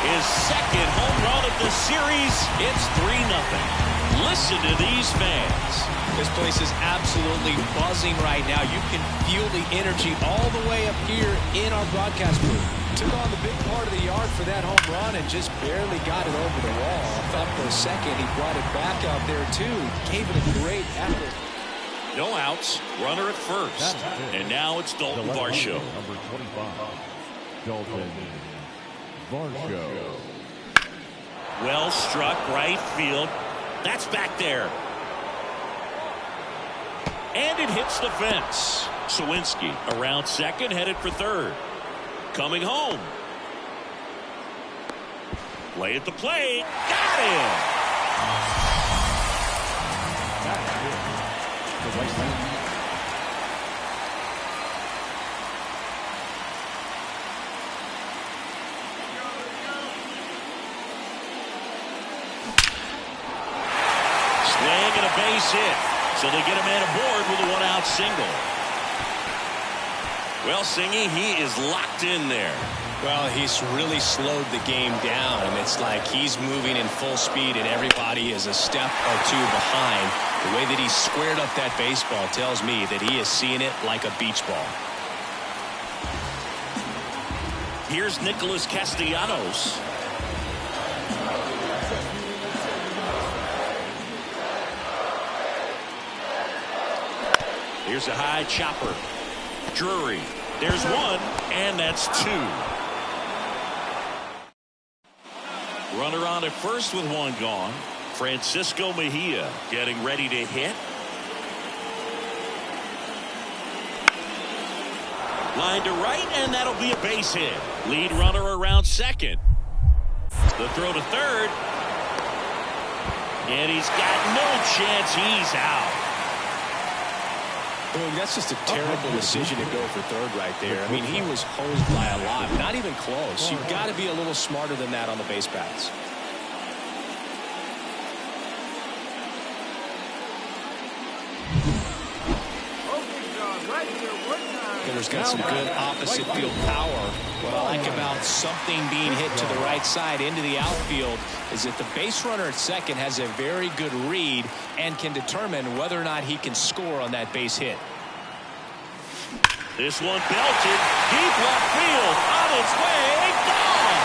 His second home run of the series. It's 3-0. Listen to these fans. This place is absolutely buzzing right now. You can feel the energy all the way up here in our broadcast booth. Took on the big part of the yard for that home run and just barely got it over the wall. I thought for a second he brought it back out there too. Gave it a great effort. No outs. Runner at first. And now it's Dalton Varsho. Number 25, Dalton Varsho. Well struck right field. That's back there. And it hits the fence. Sawinski around second, headed for third. Coming home. Play at the plate. Got him. Swing and a base hit. So they get a man aboard with a 1-out single. Well, Singy, he is locked in there. Well, he's really slowed the game down, and it's like he's moving in full speed, and everybody is a step or two behind. The way that he squared up that baseball tells me that he is seeing it like a beach ball. Here's Nicholas Castellanos. Here's a high chopper. Drury. There's one, and that's 2. Runner on at first with one gone. Francisco Mejia getting ready to hit. Line to right, and that'll be a base hit. Lead runner around second. The throw to third. And he's got no chance. He's out. Boom, that's just a terrible decision to go for third right there. I mean, he was hosed by a lot. Not even close. You've got to be a little smarter than that on the base paths. Hitter's got some good opposite field power. What I like about something being hit to the right side into the outfield is that the base runner at second has a very good read and can determine whether or not he can score on that base hit. This one belted deep left field, on its way, gone.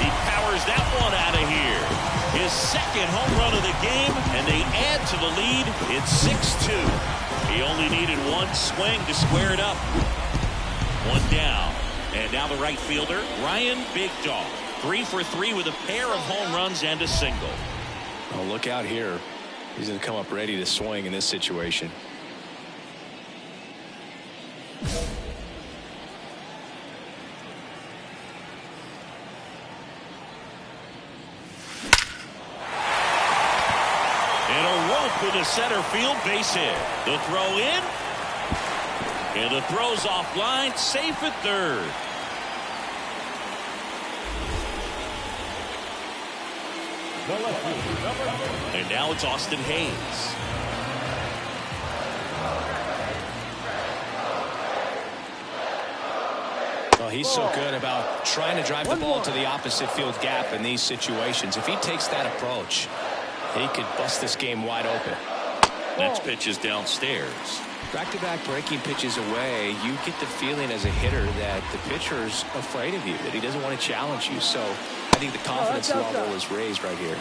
He powers that one out of here. His second home run of the game, and they add to the lead. It's 6-2. He only needed one swing to square it up. One down. And now the right fielder, Ryan Big Dog. 3 for 3 with a pair of home runs and a single. Oh, look out here. He's going to come up ready to swing in this situation. To the center field, base hit. The throw in. And the throw's offline, safe at third. And now it's Austin Hayes. Well, he's so good about trying to drive the ball to the opposite field gap in these situations. If he takes that approach, he could bust this game wide open. Next pitch is downstairs. Back-to-back breaking pitches away, you get the feeling as a hitter that the pitcher's afraid of you, that he doesn't want to challenge you. So I think the confidence level is raised right here.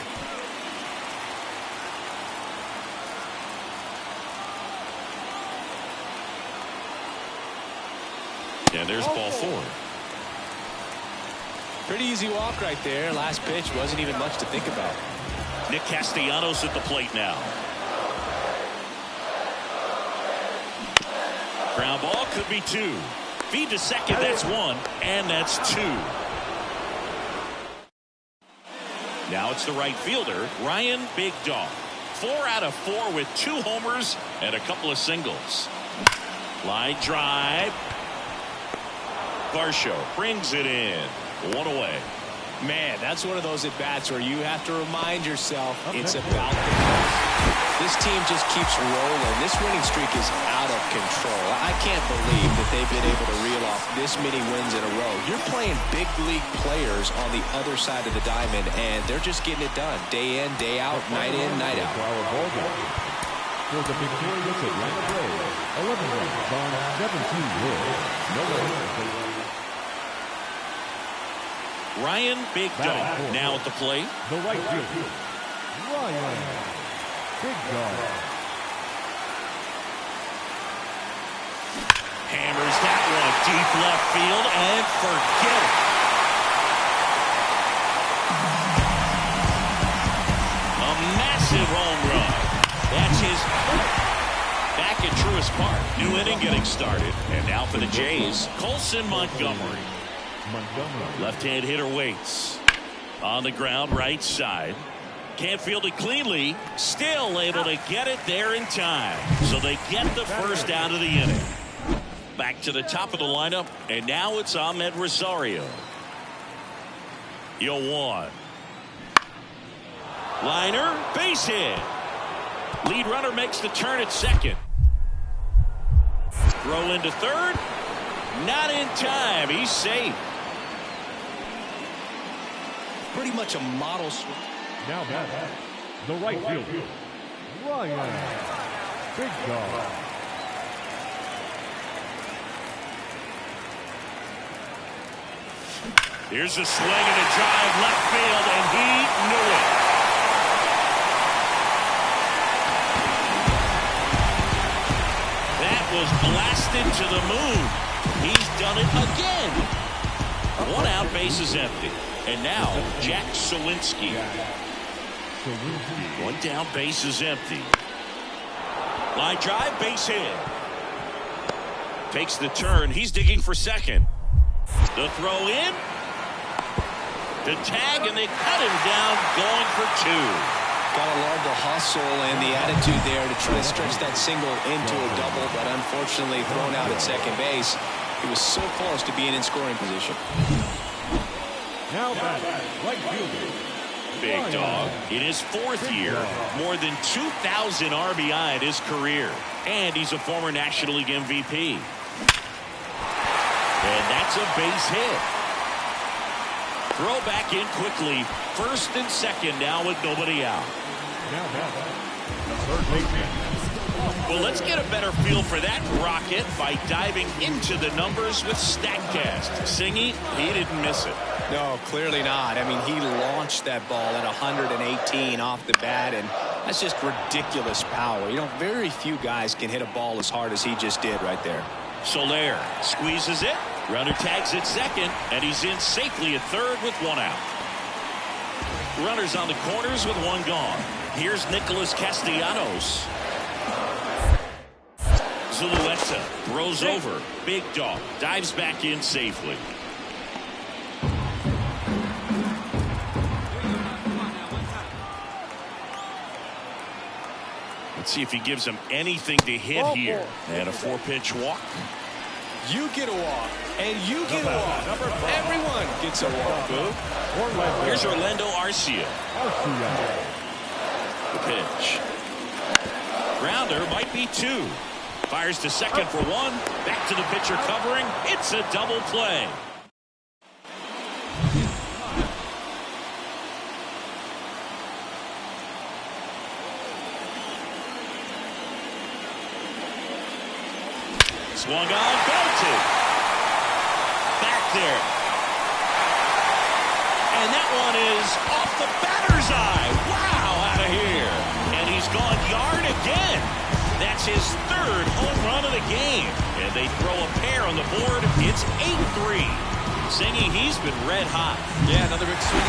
And there's ball 4. Pretty easy walk right there. Last pitch wasn't even much to think about. Nick Castellanos at the plate now. Ground ball could be 2. Feed to second, that's 1, and that's 2. Now it's the right fielder, Ryan Big Dog. 4 out of 4 with 2 homers and a couple of singles. Line drive. Varsho brings it in. 1 away. Man, that's one of those at-bats where you have to remind yourself it's about the ball. This team just keeps rolling. This winning streak is out of control. I can't believe that they've been able to reel off this many wins in a row. You're playing big league players on the other side of the diamond, and they're just getting it done. Day in, day out, night in, night out. For the victorious Atlanta Braves, 11 runs on 17 hits. No errors. Ryan Big Dog now at the plate. The right fielder, Ryan Big Dog. Hammers that one deep left field and forget it. A massive home run. That's his back at Truist Park. New inning getting started. And now for the Jays, Colson Montgomery. Left-hand hitter waits. On the ground, right side. Can't field it cleanly. Still able to get it there in time. So they get the first out of the inning. Back to the top of the lineup. And now it's Ahmed Rosario. 0-1. Liner, base hit. Lead runner makes the turn at second. Throw into third. Not in time. He's safe. Pretty much a model swing. Now back, the right fielder, Ryan Big Dog. Here's a swing and a drive left field, and he knew it. That was blasted to the moon. He's done it again. 1 out, bases empty. And now Jack Sawinski. 1 down, bases empty. Line drive, base hit. Takes the turn. He's digging for second. The throw in. The tag, and they cut him down, going for 2. Gotta love the hustle and the attitude there to try to stretch that single into a double, but unfortunately thrown out at second base. He was so close to being in scoring position. Now back, right fielder, Big Dog in his 4th year, more than 2,000 RBI in his career, and he's a former National League MVP. And that's a base hit. Throw back in quickly. First and second now with nobody out. Now back, third baseman. Well, let's get a better feel for that rocket by diving into the numbers with StatCast. Singy, he didn't miss it. No, clearly not. I mean, he launched that ball at 118 off the bat, and that's just ridiculous power. You know, very few guys can hit a ball as hard as he just did right there. Soler squeezes it. Runner tags at second, and he's in safely at third with 1 out. Runners on the corners with 1 gone. Here's Nicholas Castellanos. Zulueta throws over. Big dog dives back in safely. Let's see if he gives him anything to hit here. And a 4-pitch walk. You get a walk, and you get a walk. Everyone gets a walk, Boo. Here's Orlando Arcia. The pitch. Grounder might be 2. Fires to second for 1. Back to the pitcher covering. It's a double play. Swung on, belted. Back there. And that one is off the batter's eye. Wow, out of here. And he's gone yard again. That's his 3rd home run of the game. And they throw a pair on the board. It's 8-3. Singy, he's been red hot. Yeah, another big swing.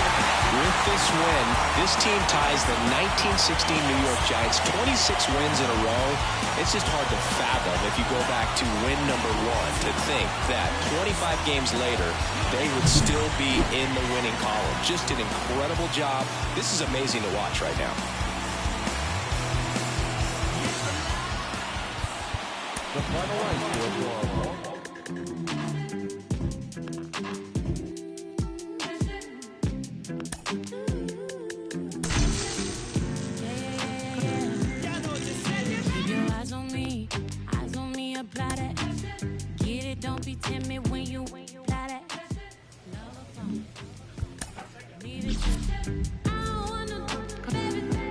With this win, this team ties the 1916 New York Giants 26 wins in a row. It's just hard to fathom if you go back to win number 1 to think that 25 games later, they would still be in the winning column. Just an incredible job. This is amazing to watch right now. The final line for